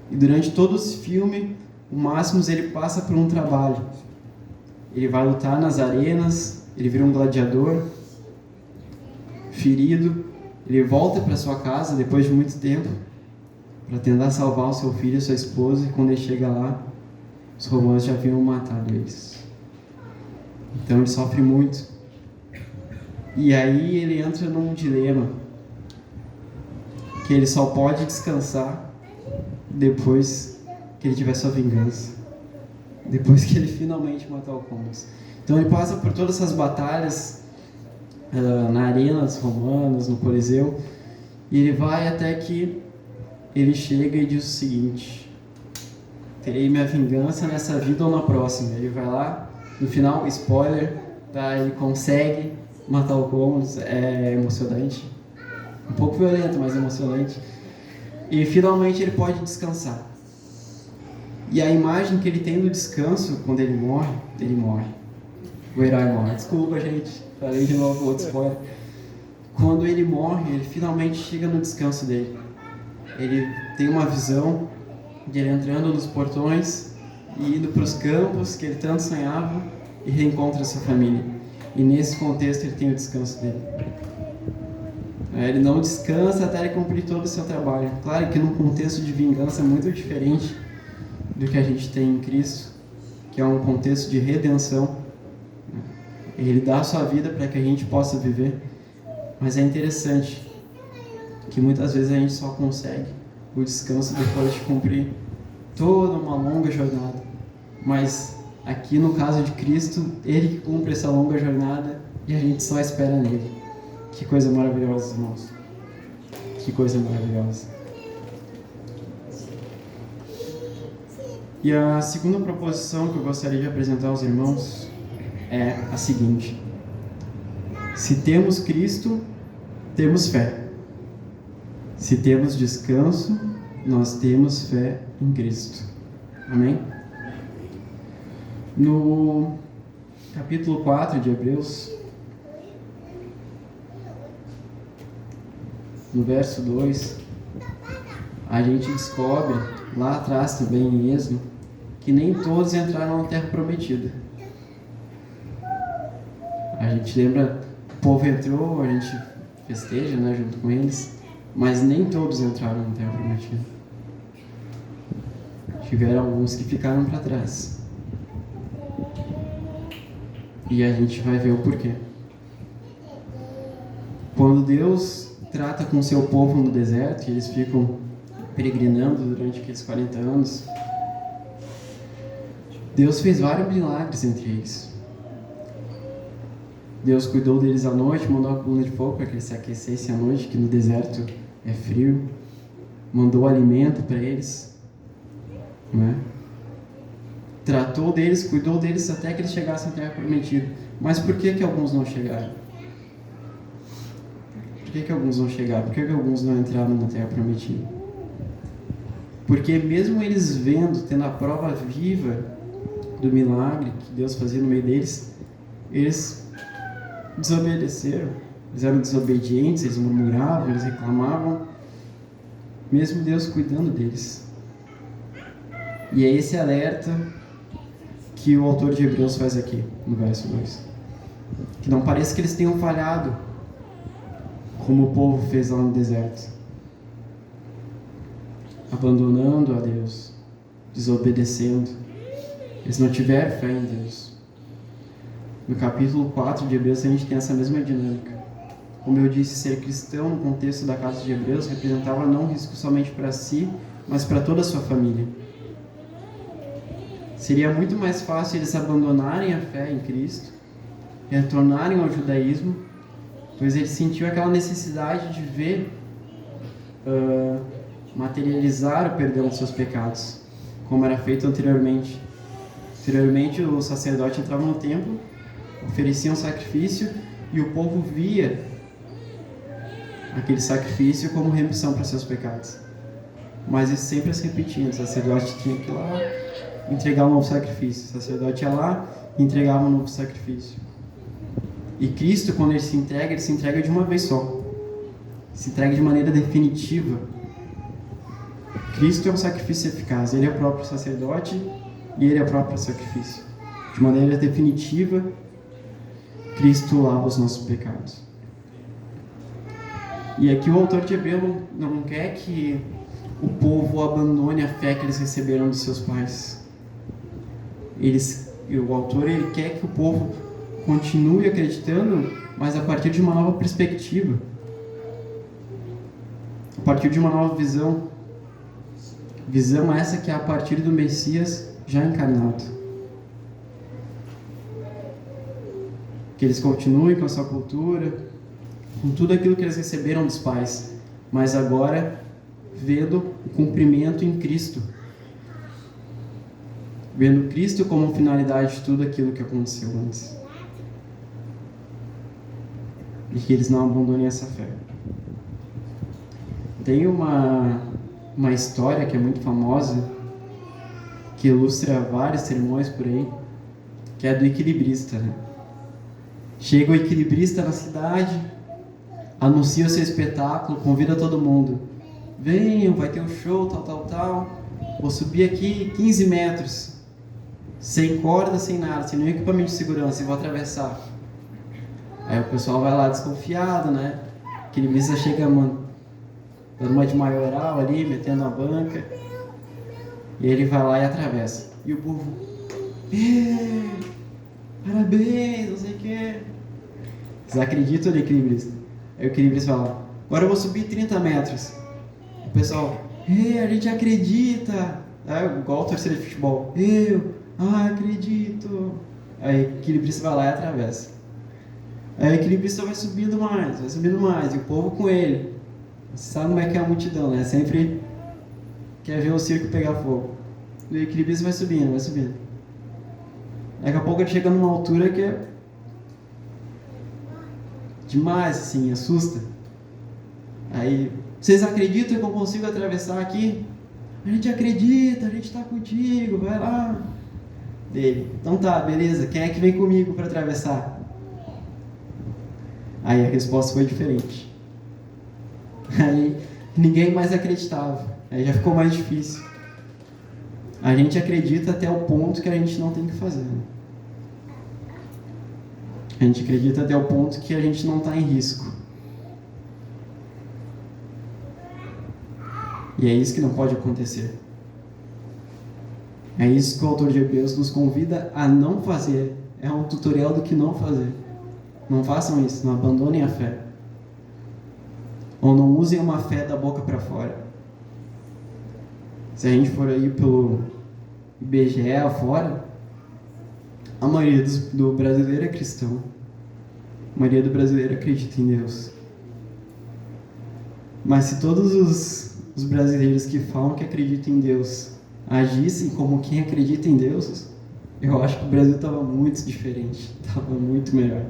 E durante todo esse filme, o Máximos ele passa por um trabalho. Ele vai lutar nas arenas, ele vira um gladiador, ferido, ele volta para sua casa depois de muito tempo para tentar salvar o seu filho e a sua esposa, e quando ele chega lá, os romanos já haviam matado eles. Então ele sofre muito. E aí ele entra num dilema, que ele só pode descansar depois que ele tiver sua vingança, depois que ele finalmente matar o Cômodos. Então ele passa por todas essas batalhas na arena dos romanos, no Coliseu, e ele vai até que ele chega e diz o seguinte: terei minha vingança nessa vida ou na próxima. Ele vai lá, no final, spoiler, tá? Ele consegue matar o Cômodos. É emocionante, um pouco violento, mas emocionante, e finalmente ele pode descansar. E a imagem que ele tem do descanso, quando ele morre, o herói morre. Desculpa, gente, falei de novo outro spoiler. Quando ele morre, ele finalmente chega no descanso dele. Ele tem uma visão de ele entrando nos portões e indo para os campos que ele tanto sonhava e reencontra sua família. E nesse contexto ele tem o descanso dele. Ele não descansa até ele cumprir todo o seu trabalho. Claro que num contexto de vingança muito diferente do que a gente tem em Cristo, que é um contexto de redenção. Ele dá a sua vida para que a gente possa viver. Mas é interessante que muitas vezes a gente só consegue o descanso depois de cumprir toda uma longa jornada. Mas aqui no caso de Cristo, Ele que cumpre essa longa jornada e a gente só espera nele. Que coisa maravilhosa, irmãos. Que coisa maravilhosa. E a segunda proposição que eu gostaria de apresentar aos irmãos é a seguinte: se temos Cristo, temos fé. Se temos descanso, nós temos fé em Cristo. Amém? No capítulo 4 de Hebreus, no verso 2, a gente descobre, lá atrás também em Êxodo, que nem todos entraram na terra prometida. A gente lembra, o povo entrou, a gente festeja, né, junto com eles, mas nem todos entraram na terra prometida. Tiveram alguns que ficaram para trás. E a gente vai ver o porquê. Quando Deus trata com o seu povo no deserto, e eles ficam peregrinando durante aqueles 40 anos, Deus fez vários milagres entre eles. Deus cuidou deles à noite, mandou a coluna de fogo para que eles se aquecessem à noite, que no deserto é frio. Mandou alimento para eles, né? Tratou deles, cuidou deles até que eles chegassem à terra prometida. Mas por que alguns não chegaram? Por que alguns não chegaram? Por que alguns não entraram na terra prometida? Porque mesmo eles vendo, tendo a prova viva do milagre que Deus fazia no meio deles, eles desobedeceram, eles eram desobedientes, eles murmuravam, eles reclamavam, mesmo Deus cuidando deles. E é esse alerta que o autor de Hebreus faz aqui, no verso 2. Que não parece que eles tenham falhado, como o povo fez lá no deserto, abandonando a Deus, desobedecendo. Eles não tiveram fé em Deus. No capítulo 4 de Hebreus a gente tem essa mesma dinâmica. Como eu disse, ser cristão no contexto da casa de Hebreus representava não um risco somente para si, mas para toda a sua família. Seria muito mais fácil eles abandonarem a fé em Cristo, retornarem ao judaísmo, pois eles sentiam aquela necessidade de ver materializar o perdão dos seus pecados, como era feito anteriormente. Anteriormente, o sacerdote entrava no templo, oferecia um sacrifício e o povo via aquele sacrifício como remissão para seus pecados. Mas isso sempre se repetia. O sacerdote tinha que ir lá entregar um novo sacrifício. O sacerdote ia lá e entregava um novo sacrifício. E Cristo, quando ele se entrega de uma vez só. Se entrega de maneira definitiva. Cristo é um sacrifício eficaz. Ele é o próprio sacerdote e ele é o próprio sacrifício. De maneira definitiva, Cristo lava os nossos pecados. E aqui o autor de Hebreus não quer que o povo abandone a fé que eles receberam dos seus pais. O autor ele quer que o povo continue acreditando, mas a partir de uma nova perspectiva, a partir de uma nova visão. Visão essa que é a partir do Messias já encarnado. Que eles continuem com a sua cultura, com tudo aquilo que eles receberam dos pais, mas agora vendo o cumprimento em Cristo. Vendo Cristo como finalidade de tudo aquilo que aconteceu antes. E que eles não abandonem essa fé. Tem uma história que é muito famosa, que ilustra vários sermões por aí, que é do equilibrista, né? Chega o equilibrista na cidade, anuncia o seu espetáculo, convida todo mundo. Venham, vai ter um show, tal. Vou subir aqui 15 metros, sem corda, sem nada, sem nenhum equipamento de segurança, e vou atravessar. Aí o pessoal vai lá desconfiado, né? O equilibrista chega, mano, dando uma de maioral ali, metendo a banca. E ele vai lá e atravessa. E o povo, parabéns, não sei o quê. Vocês acreditam no equilibrista? Aí o equilibrista fala, agora eu vou subir 30 metros. O pessoal, a gente acredita. Igual a torcida de futebol. Acredito. Aí o equilibrista vai lá e atravessa. Aí o equilibrista vai subindo mais. E o povo com ele. Você sabe como é que é a multidão, né? Sempre quer ver o circo pegar fogo. E o equilibrista vai subindo. Daqui a pouco ele chega numa altura que é demais, assim, assusta. Aí, vocês acreditam que eu consigo atravessar aqui? A gente acredita, a gente está contigo, vai lá. Dele, então tá, beleza, quem é que vem comigo para atravessar? Aí a resposta foi diferente. Aí ninguém mais acreditava, aí já ficou mais difícil. A gente acredita até o ponto que a gente não tem que fazer. A gente acredita até o ponto que a gente não está em risco. E é isso que não pode acontecer. É isso que o autor de Hebreus nos convida a não fazer. É um tutorial do que não fazer. Não façam isso, não abandonem a fé. Ou não usem uma fé da boca para fora. Se a gente for aí pelo IBGE afora, a maioria do brasileiro é cristão. A maioria do brasileiro acredita em Deus. Mas se todos os brasileiros que falam que acreditam em Deus agissem como quem acredita em Deus, eu acho que o Brasil estava muito diferente, estava muito melhor.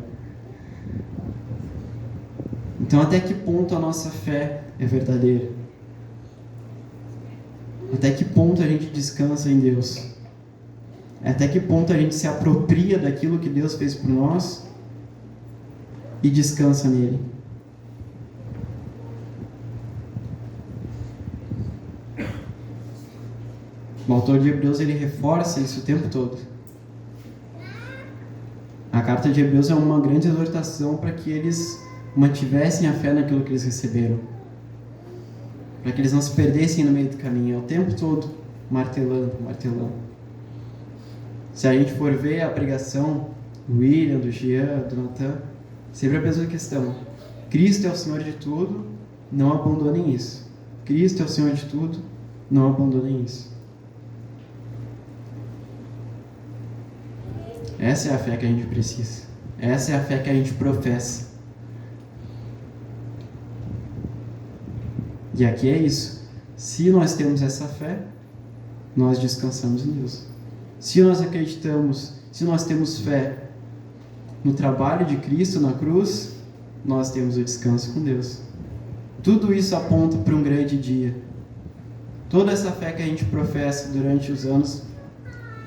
Então, até que ponto a nossa fé é verdadeira? Até que ponto a gente descansa em Deus? Até que ponto a gente se apropria daquilo que Deus fez por nós e descansa nele? O autor de Hebreus, ele reforça isso o tempo todo. A carta de Hebreus é uma grande exortação para que eles mantivessem a fé naquilo que eles receberam. Para que eles não se perdessem no meio do caminho. É o tempo todo martelando. Se a gente for ver a pregação do William, do Jean, do Nathan, sempre a mesma questão. Cristo é o Senhor de tudo, não abandonem isso. Cristo é o Senhor de tudo, não abandonem isso. Essa é a fé que a gente precisa. Essa é a fé que a gente professa. E aqui é isso. Se nós temos essa fé, nós descansamos em Deus. Se nós acreditamos, se nós temos fé no trabalho de Cristo na cruz, nós temos o descanso com Deus. Tudo isso aponta para um grande dia. Toda essa fé que a gente professa durante os anos,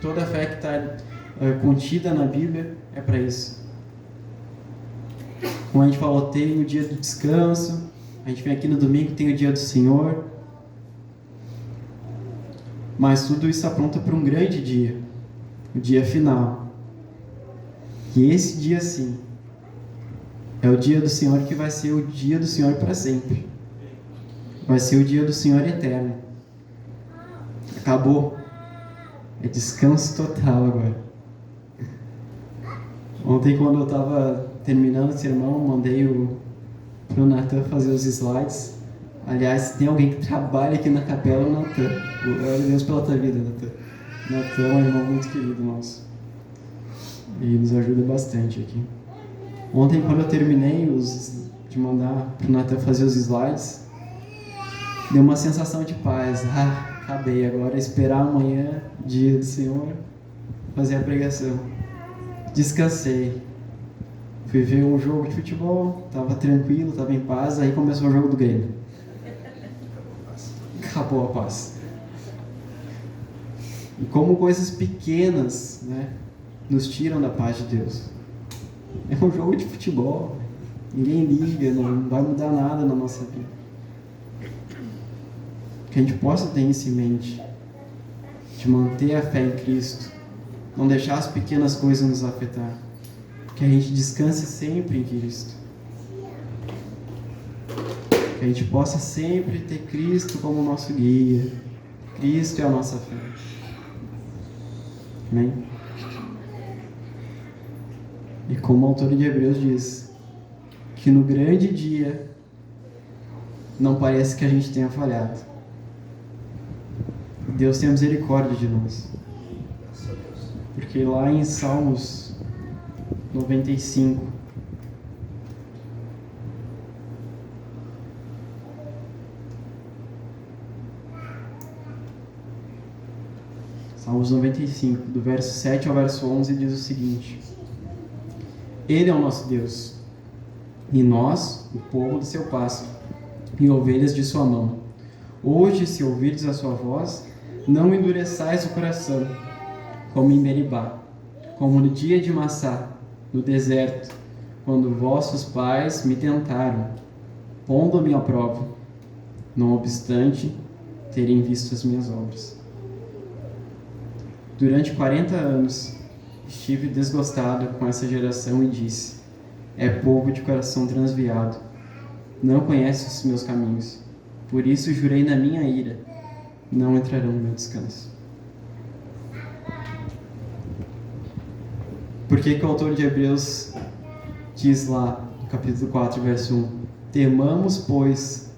toda a fé que está contida na Bíblia é para isso. Como a gente falou, tem o dia do descanso, a gente vem aqui no domingo, tem o dia do Senhor, mas tudo isso aponta para um grande dia, o dia final. E esse dia sim é o dia do Senhor, que vai ser o dia do Senhor para sempre. Vai ser o dia do Senhor eterno. Acabou. É descanso total agora. Ontem, quando eu estava terminando o sermão, mandei pro Nathan fazer os slides. Aliás, se tem alguém que trabalha aqui na capela, é o Nathan. Glória a Deus pela tua vida, Nathan. Nathan é um irmão muito querido nosso. E nos ajuda bastante aqui. Ontem, quando eu terminei de mandar pro Nathan fazer os slides, deu uma sensação de paz. Acabei agora, esperar amanhã, dia do Senhor, fazer a pregação. Descansei. Fui ver um jogo de futebol, estava tranquilo, estava em paz, aí começou o jogo do Grêmio. Acabou a paz. E como coisas pequenas, né, nos tiram da paz de Deus. É um jogo de futebol. Ninguém liga, não vai mudar nada na nossa vida. Que a gente possa ter isso em mente, de manter a fé em Cristo, não deixar as pequenas coisas nos afetar, que a gente descanse sempre em Cristo, que a gente possa sempre ter Cristo como nosso guia. Cristo é a nossa fé. Amém? E como o autor de Hebreus diz, que no grande dia não parece que a gente tenha falhado. Deus tem misericórdia de nós. Porque lá em Salmos 95, Salmos 95, do verso 7 ao verso 11, diz o seguinte: Ele é o nosso Deus, e nós, o povo do seu pasto, e ovelhas de sua mão. Hoje, se ouvirdes a sua voz, não endureçais o coração, como em Meribá, como no dia de Massá, no deserto, quando vossos pais me tentaram, pondo-me à prova, não obstante terem visto as minhas obras. Durante 40 anos, estive desgostado com essa geração e disse: é povo de coração transviado, não conhece os meus caminhos. Por isso jurei na minha ira, não entrarão no meu descanso. Por que o autor de Hebreus diz lá, no capítulo 4, verso 1, temamos, pois...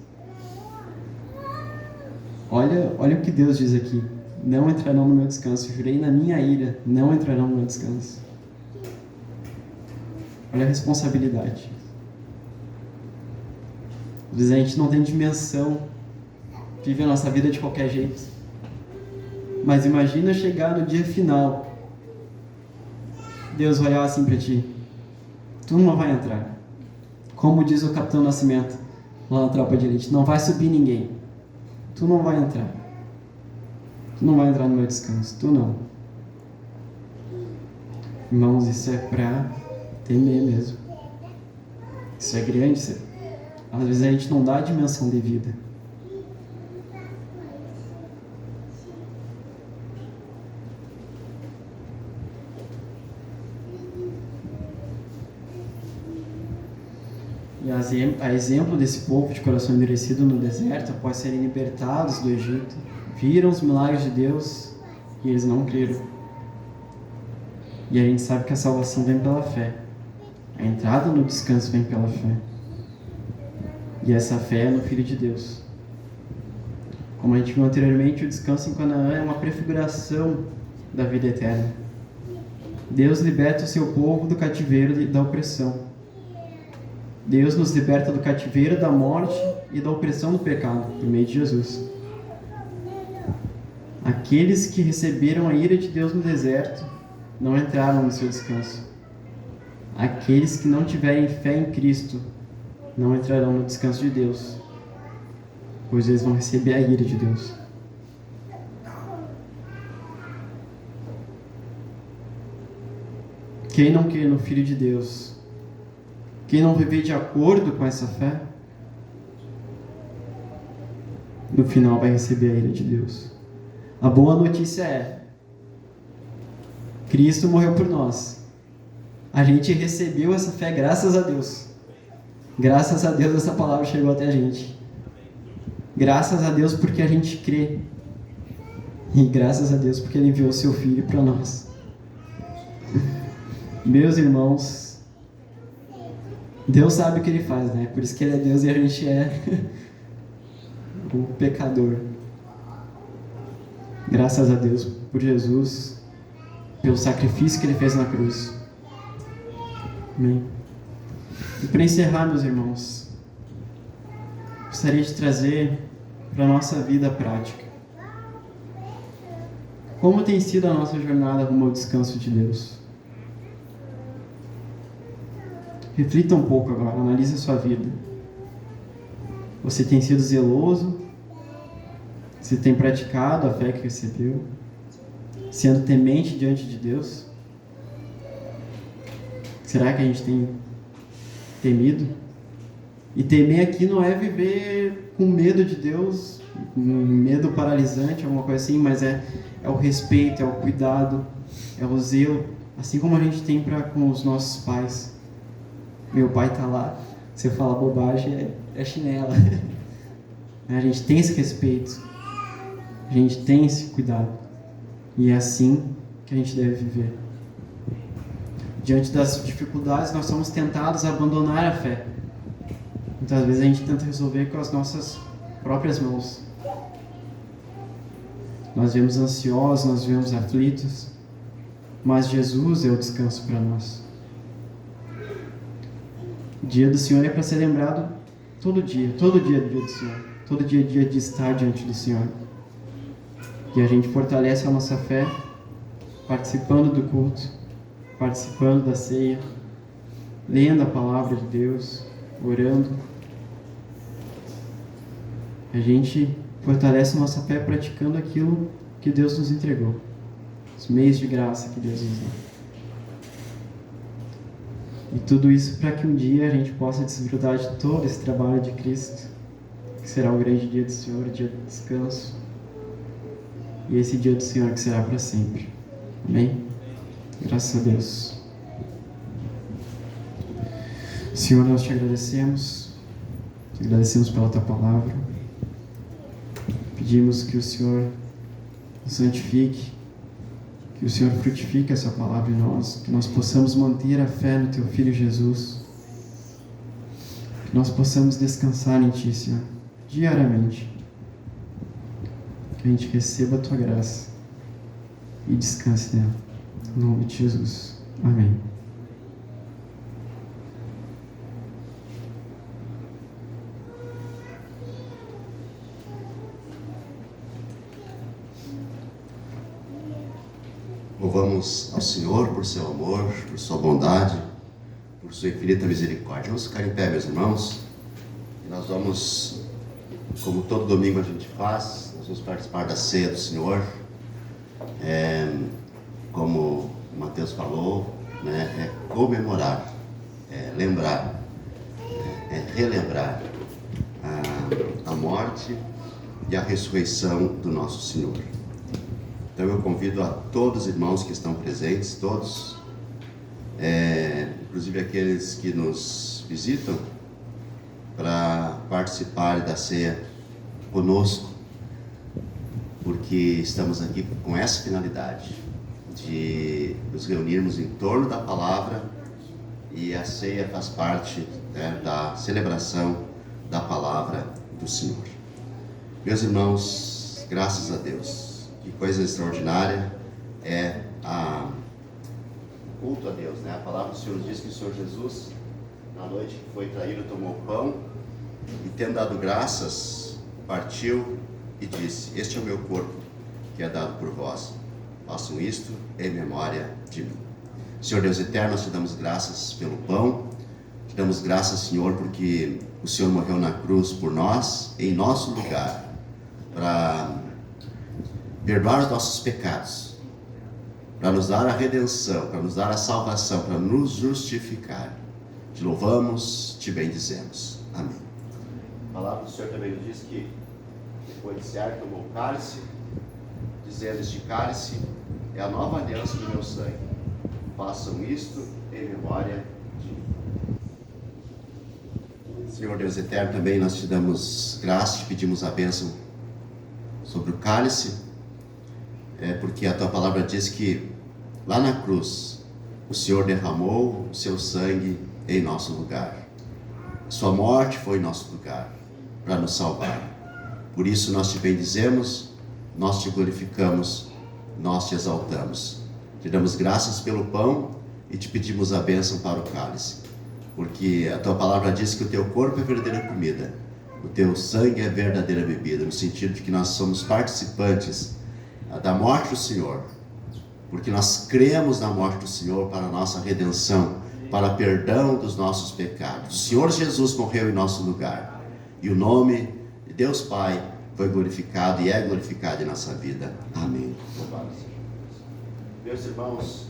Olha o que Deus diz aqui: não entrarão no meu descanso. Jurei na minha ira, não entrarão no meu descanso. Olha a responsabilidade. Às vezes a gente não tem dimensão, vive a nossa vida de qualquer jeito. Mas imagina chegar no dia final, Deus vai olhar assim para ti: tu não vai entrar. Como diz o Capitão Nascimento, lá na Tropa de Elite, não vai subir ninguém. Tu não vai entrar. Tu não vai entrar no meu descanso. Tu não. Irmãos, isso é para temer mesmo. Isso é grande. Às vezes a gente não dá a dimensão devida. E a exemplo desse povo de coração endurecido no deserto, após serem libertados do Egito, viram os milagres de Deus e eles não creram. E a gente sabe que a salvação vem pela fé. A entrada no descanso vem pela fé. E essa fé é no Filho de Deus. Como a gente viu anteriormente, o descanso em Canaã é uma prefiguração da vida eterna. Deus liberta o seu povo do cativeiro e da opressão. Deus nos liberta do cativeiro, da morte e da opressão do pecado, por meio de Jesus. Aqueles que receberam a ira de Deus no deserto não entraram no seu descanso. Aqueles que não tiverem fé em Cristo não entrarão no descanso de Deus, pois eles vão receber a ira de Deus. Quem não crê no Filho de Deus, quem não viver de acordo com essa fé, no final vai receber a ira de Deus. A boa notícia é: Cristo morreu por nós. A gente recebeu essa fé graças a Deus. Graças a Deus essa palavra chegou até a gente. Graças a Deus porque a gente crê. E graças a Deus porque Ele enviou o seu Filho para nós. Meus irmãos, Deus sabe o que Ele faz, né? Por isso que Ele é Deus e a gente é o pecador. Graças a Deus por Jesus, pelo sacrifício que Ele fez na cruz. Amém. E para encerrar, meus irmãos, gostaria de trazer para a nossa vida prática. Como tem sido a nossa jornada rumo ao descanso de Deus? Reflita um pouco agora, analise a sua vida. Você tem sido zeloso? Você tem praticado a fé que recebeu? Sendo temente diante de Deus? Será que a gente tem temido? E temer aqui não é viver com medo de Deus, um medo paralisante, alguma coisa assim, mas é o respeito, é o cuidado, é o zelo, assim como a gente tem com os nossos pais. Meu pai está lá, se eu falar bobagem é chinela. A gente tem esse respeito, a gente tem esse cuidado, e é assim que a gente deve viver. Diante das dificuldades, nós somos tentados a abandonar a fé. Muitas vezes a gente tenta resolver com as nossas próprias mãos. Nós vemos ansiosos, nós vemos aflitos, mas Jesus é o descanso para nós. O dia do Senhor é para ser lembrado todo dia é dia do Senhor, todo dia é dia de estar diante do Senhor. E a gente fortalece a nossa fé participando do culto, participando da ceia, lendo a palavra de Deus, orando. A gente fortalece a nossa fé praticando aquilo que Deus nos entregou, os meios de graça que Deus nos dá. E tudo isso para que um dia a gente possa desfrutar de todo esse trabalho de Cristo, que será o grande dia do Senhor, o dia do descanso, e esse dia do Senhor que será para sempre. Amém? Graças a Deus. Senhor, nós te agradecemos pela tua palavra. Pedimos que o Senhor nos santifique, que o Senhor frutifique essa palavra em nós, que nós possamos manter a fé no teu Filho Jesus, que nós possamos descansar em ti, Senhor, diariamente, que a gente receba a tua graça e descanse nela, em nome de Jesus. Amém. Louvamos ao Senhor por seu amor, por sua bondade, por sua infinita misericórdia. Vamos ficar em pé, meus irmãos, e nós vamos, como todo domingo a gente faz, nós vamos participar da ceia do Senhor. Como o Mateus falou, né, é comemorar, é lembrar, é relembrar a morte e a ressurreição do nosso Senhor. Então eu convido a todos os irmãos que estão presentes, todos, inclusive aqueles que nos visitam, para participar da ceia conosco, porque estamos aqui com essa finalidade, de nos reunirmos em torno da palavra, e a ceia faz parte, né, da celebração da palavra do Senhor. Meus irmãos, graças a Deus, que coisa extraordinária é o culto a Deus, né? A palavra do Senhor diz que o Senhor Jesus, na noite que foi traído, tomou o pão e, tendo dado graças, partiu e disse: este é o meu corpo, que é dado por vós. Façam isto em memória de mim. Senhor Deus eterno, nós te damos graças pelo pão, te damos graças, Senhor, porque o Senhor morreu na cruz por nós, em nosso lugar, para perdoar os nossos pecados, para nos dar a redenção, para nos dar a salvação, para nos justificar. Te louvamos, te bendizemos. Amém. A palavra do Senhor também nos diz que, depois de cear, tomou o cálice, dizendo: este cálice é a nova aliança do meu sangue. Façam isto em memória de mim. Senhor Deus eterno, também nós te damos graça, te pedimos a bênção sobre o cálice, porque a tua palavra diz que lá na cruz o Senhor derramou o seu sangue em nosso lugar. Sua morte foi em nosso lugar para nos salvar. Por isso nós te bendizemos, nós te glorificamos, nós te exaltamos. Te damos graças pelo pão e te pedimos a bênção para o cálice, porque a tua palavra diz que o teu corpo é verdadeira comida, o teu sangue é verdadeira bebida, no sentido de que nós somos participantes da morte do Senhor, porque nós cremos na morte do Senhor para a nossa redenção, para o perdão dos nossos pecados. O Senhor Jesus morreu em nosso lugar, e o nome de Deus Pai foi glorificado e é glorificado em nossa vida. Amém. Louvado seja Deus. Meus irmãos,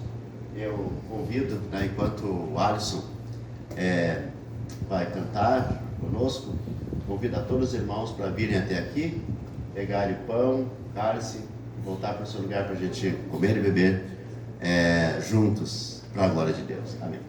eu convido, né, enquanto o Alisson vai cantar conosco, convido a todos os irmãos para virem até aqui, pegarem pão, cálice, voltar para o seu lugar para a gente comer e beber juntos, para a glória de Deus. Amém.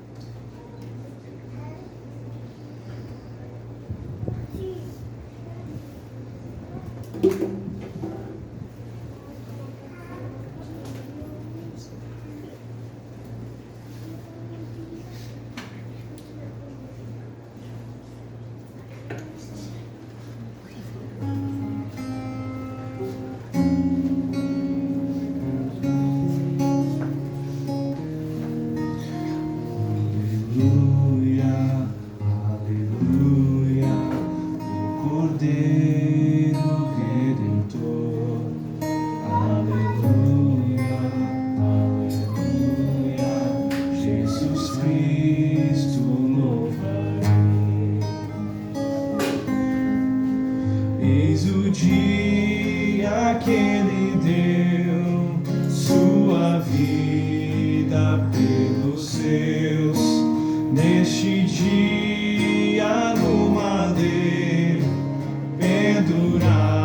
Eis o dia que Ele deu sua vida pelos seus. Neste dia no madeiro pendurado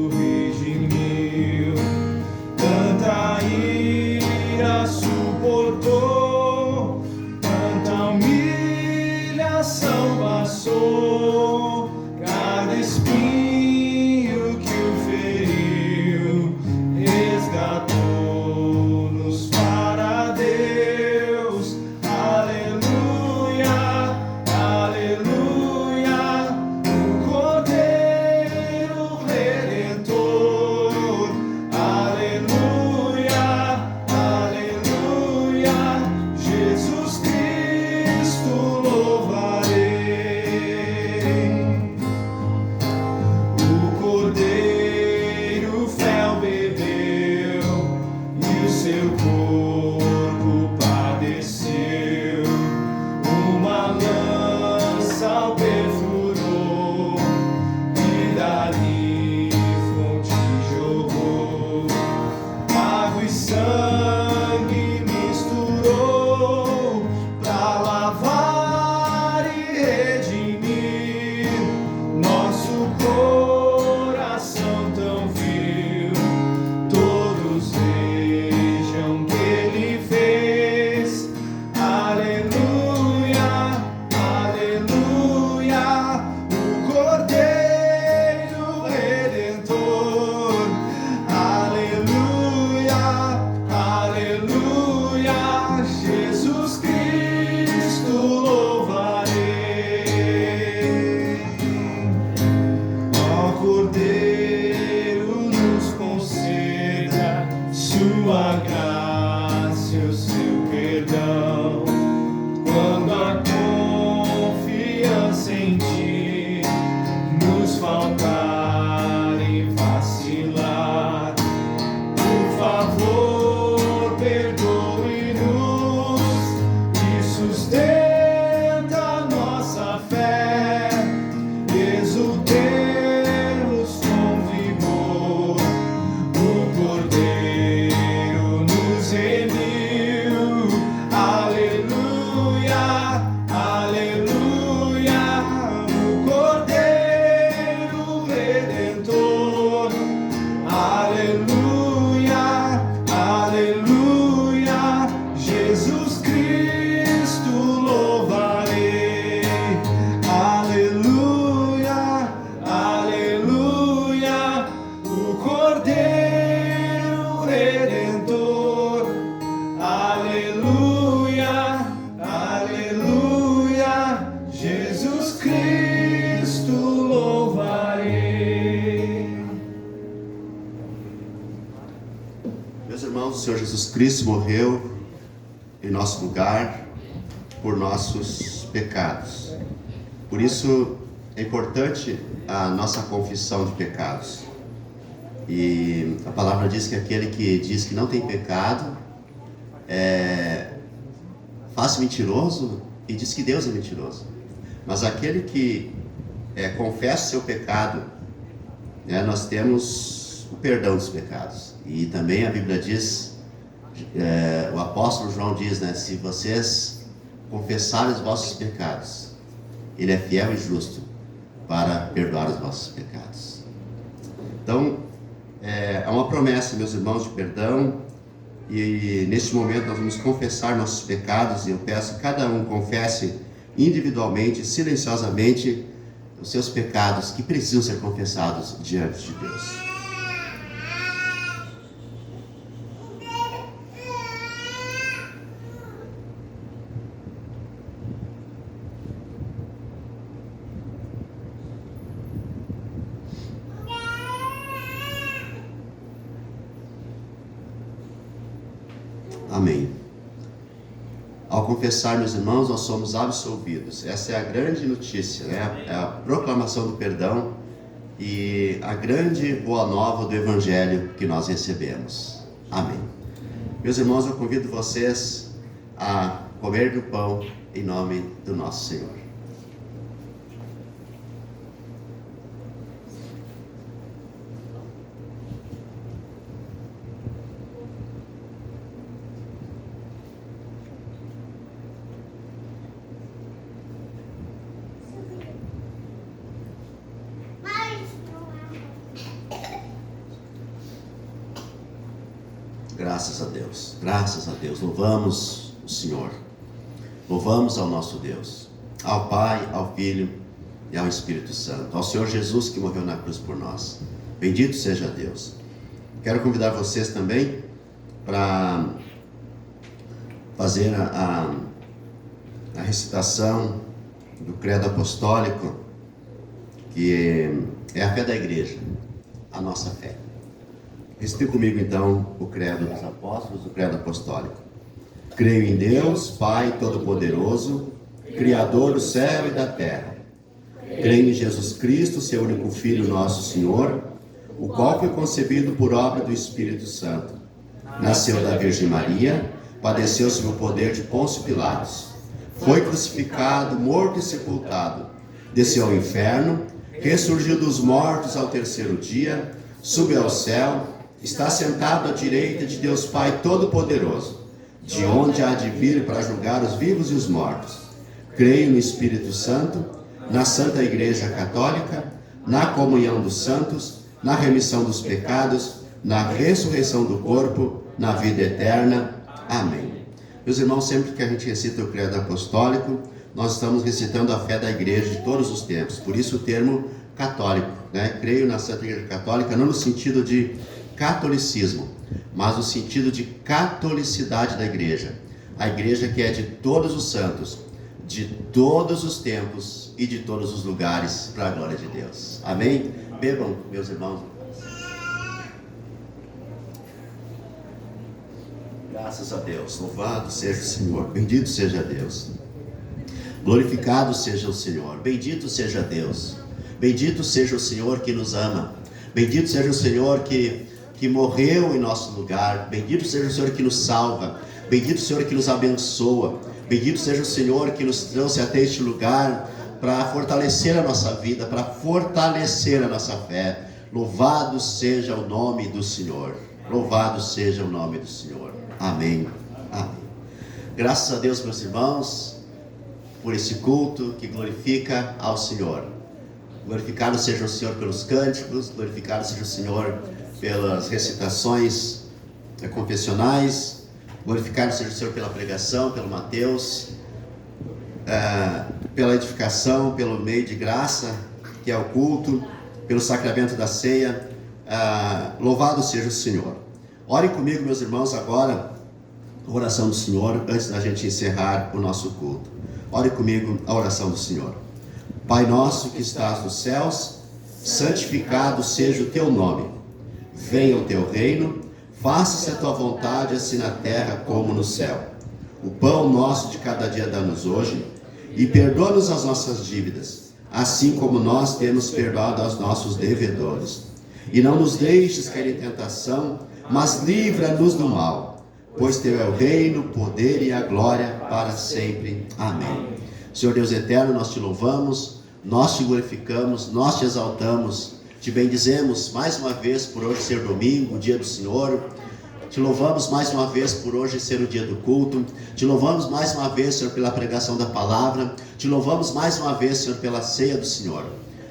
redimiu. Tanta ira suportou, tanta humilhação passou. Cada espinho que o feriu resgatou-nos para Deus. Aleluia, aleluia, o Cordeiro Redentor. Aleluia, aleluia, Jesus Cristo louvarei. O Cordeiro fel bebeu e o seu corpo padeceu. Uma lança o perfurou e dali fonte jogou. Água e sangue misturou pra lavar e redimir nosso coração tão vil. Todos vejam que Ele fez. Aleluia, aleluia, o Cordeiro Redentor. Aleluia, aleluia, Jesus Cristo louvarei. Ó Cordeiro, nos conceda sua graça e o seu perdão. Quando a confiança em ti nos faltar e vacilar, por favor, perdoe-nos e sustenta nossa fé. Exultemos com vigor, o Cordeiro nos remiu. Aleluia, aleluia, o Cordeiro Redentor. Aleluia, aleluia, Jesus Cristo louvarei. Aleluia, aleluia, o Cordeiro Redentor. Aleluia, aleluia, Jesus Cristo louvarei. Meus irmãos, o Senhor Jesus Cristo morreu em nosso lugar por nossos pecados. Por isso é importante a nossa confissão de pecados. E a palavra diz que aquele que diz que não tem pecado faz mentiroso e diz que Deus é mentiroso. Mas aquele que confessa o seu pecado, nós temos o perdão dos pecados. E também a Bíblia diz o apóstolo João diz, né? Se vocês confessarem os vossos pecados, Ele é fiel e justo para perdoar os vossos pecados. Então, é uma promessa, meus irmãos, de perdão. E neste momento nós vamos confessar nossos pecados. E eu peço que cada um confesse individualmente, silenciosamente, os seus pecados que precisam ser confessados diante de Deus. Amém. Ao confessar, meus irmãos, nós somos absolvidos. Essa é a grande notícia, né? É a proclamação do perdão e a grande boa nova do Evangelho que nós recebemos. Amém. Meus irmãos, eu convido vocês a comer do pão em nome do nosso Senhor. Graças a Deus, louvamos o Senhor, louvamos ao nosso Deus, ao Pai, ao Filho e ao Espírito Santo, ao Senhor Jesus que morreu na cruz por nós. Bendito seja Deus. Quero convidar vocês também para fazer a recitação do Credo Apostólico, que é a fé da Igreja, a nossa fé. Recite comigo então o Credo dos Apóstolos, o Credo Apostólico. Creio em Deus, Pai Todo-Poderoso, Criador do céu e da terra. Creio em Jesus Cristo, seu único Filho, nosso Senhor, o qual foi concebido por obra do Espírito Santo. Nasceu da Virgem Maria, padeceu sob o poder de Pôncio Pilatos. Foi crucificado, morto e sepultado. Desceu ao inferno, ressurgiu dos mortos ao terceiro dia, subiu ao céu, está sentado à direita de Deus Pai Todo-Poderoso, de onde há de vir para julgar os vivos e os mortos. Creio no Espírito Santo, na Santa Igreja Católica, na comunhão dos santos, na remissão dos pecados, na ressurreição do corpo, na vida eterna. Amém. Meus irmãos, sempre que a gente recita o Credo Apostólico, nós estamos recitando a fé da Igreja de todos os tempos. Por isso o termo católico, né? Creio na Santa Igreja Católica, não no sentido de catolicismo, mas no sentido de catolicidade da Igreja. A Igreja que é de todos os santos, de todos os tempos e de todos os lugares, para a glória de Deus. Amém? Bebam, meus irmãos. Graças a Deus. Louvado seja o Senhor. Bendito seja Deus. Glorificado seja o Senhor. Bendito seja Deus. Bendito seja o Senhor que nos ama. Bendito seja o Senhor que morreu em nosso lugar. Bendito seja o Senhor que nos salva. Bendito o Senhor que nos abençoa. Bendito seja o Senhor que nos trouxe até este lugar para fortalecer a nossa vida, para fortalecer a nossa fé. Louvado seja o nome do Senhor. Louvado seja o nome do Senhor. Amém. Amém. Graças a Deus, meus irmãos, por esse culto que glorifica ao Senhor. Glorificado seja o Senhor pelos cânticos, glorificado seja o Senhor pelas recitações confessionais, glorificado seja o Senhor pela pregação, pelo Mateus, pela edificação, pelo meio de graça, que é o culto, pelo sacramento da ceia. Louvado seja o Senhor. Ore comigo, meus irmãos, agora a oração do Senhor, antes da gente encerrar o nosso culto. Ore comigo a oração do Senhor. Pai nosso que estás nos céus, santificado seja o teu nome. Venha o teu reino, faça-se a tua vontade, assim na terra como no céu. O pão nosso de cada dia dá-nos hoje, e perdoa-nos as nossas dívidas, assim como nós temos perdoado aos nossos devedores. E não nos deixes cair em tentação, mas livra-nos do mal, pois teu é o reino, o poder e a glória para sempre. Amém. Senhor Deus eterno, nós te louvamos, nós te glorificamos, nós te exaltamos, te bendizemos mais uma vez por hoje ser domingo, o dia do Senhor. Te louvamos mais uma vez por hoje ser o dia do culto. Te louvamos mais uma vez, Senhor, pela pregação da palavra. Te louvamos mais uma vez, Senhor, pela ceia do Senhor.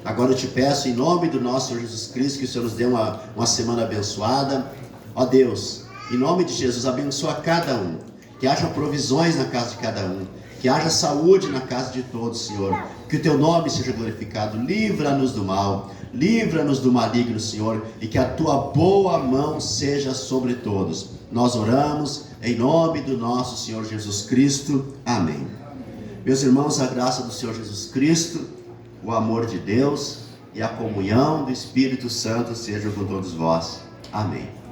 Agora eu te peço, em nome do nosso Senhor Jesus Cristo, que o Senhor nos dê uma semana abençoada. Ó Deus, em nome de Jesus, abençoa cada um. Que haja provisões na casa de cada um. Que haja saúde na casa de todos, Senhor. Que o teu nome seja glorificado. Livra-nos do mal. Livra-nos do maligno, Senhor. E que a tua boa mão seja sobre todos. Nós oramos em nome do nosso Senhor Jesus Cristo. Amém. Meus irmãos, a graça do Senhor Jesus Cristo, o amor de Deus e a comunhão do Espírito Santo sejam com todos vós. Amém.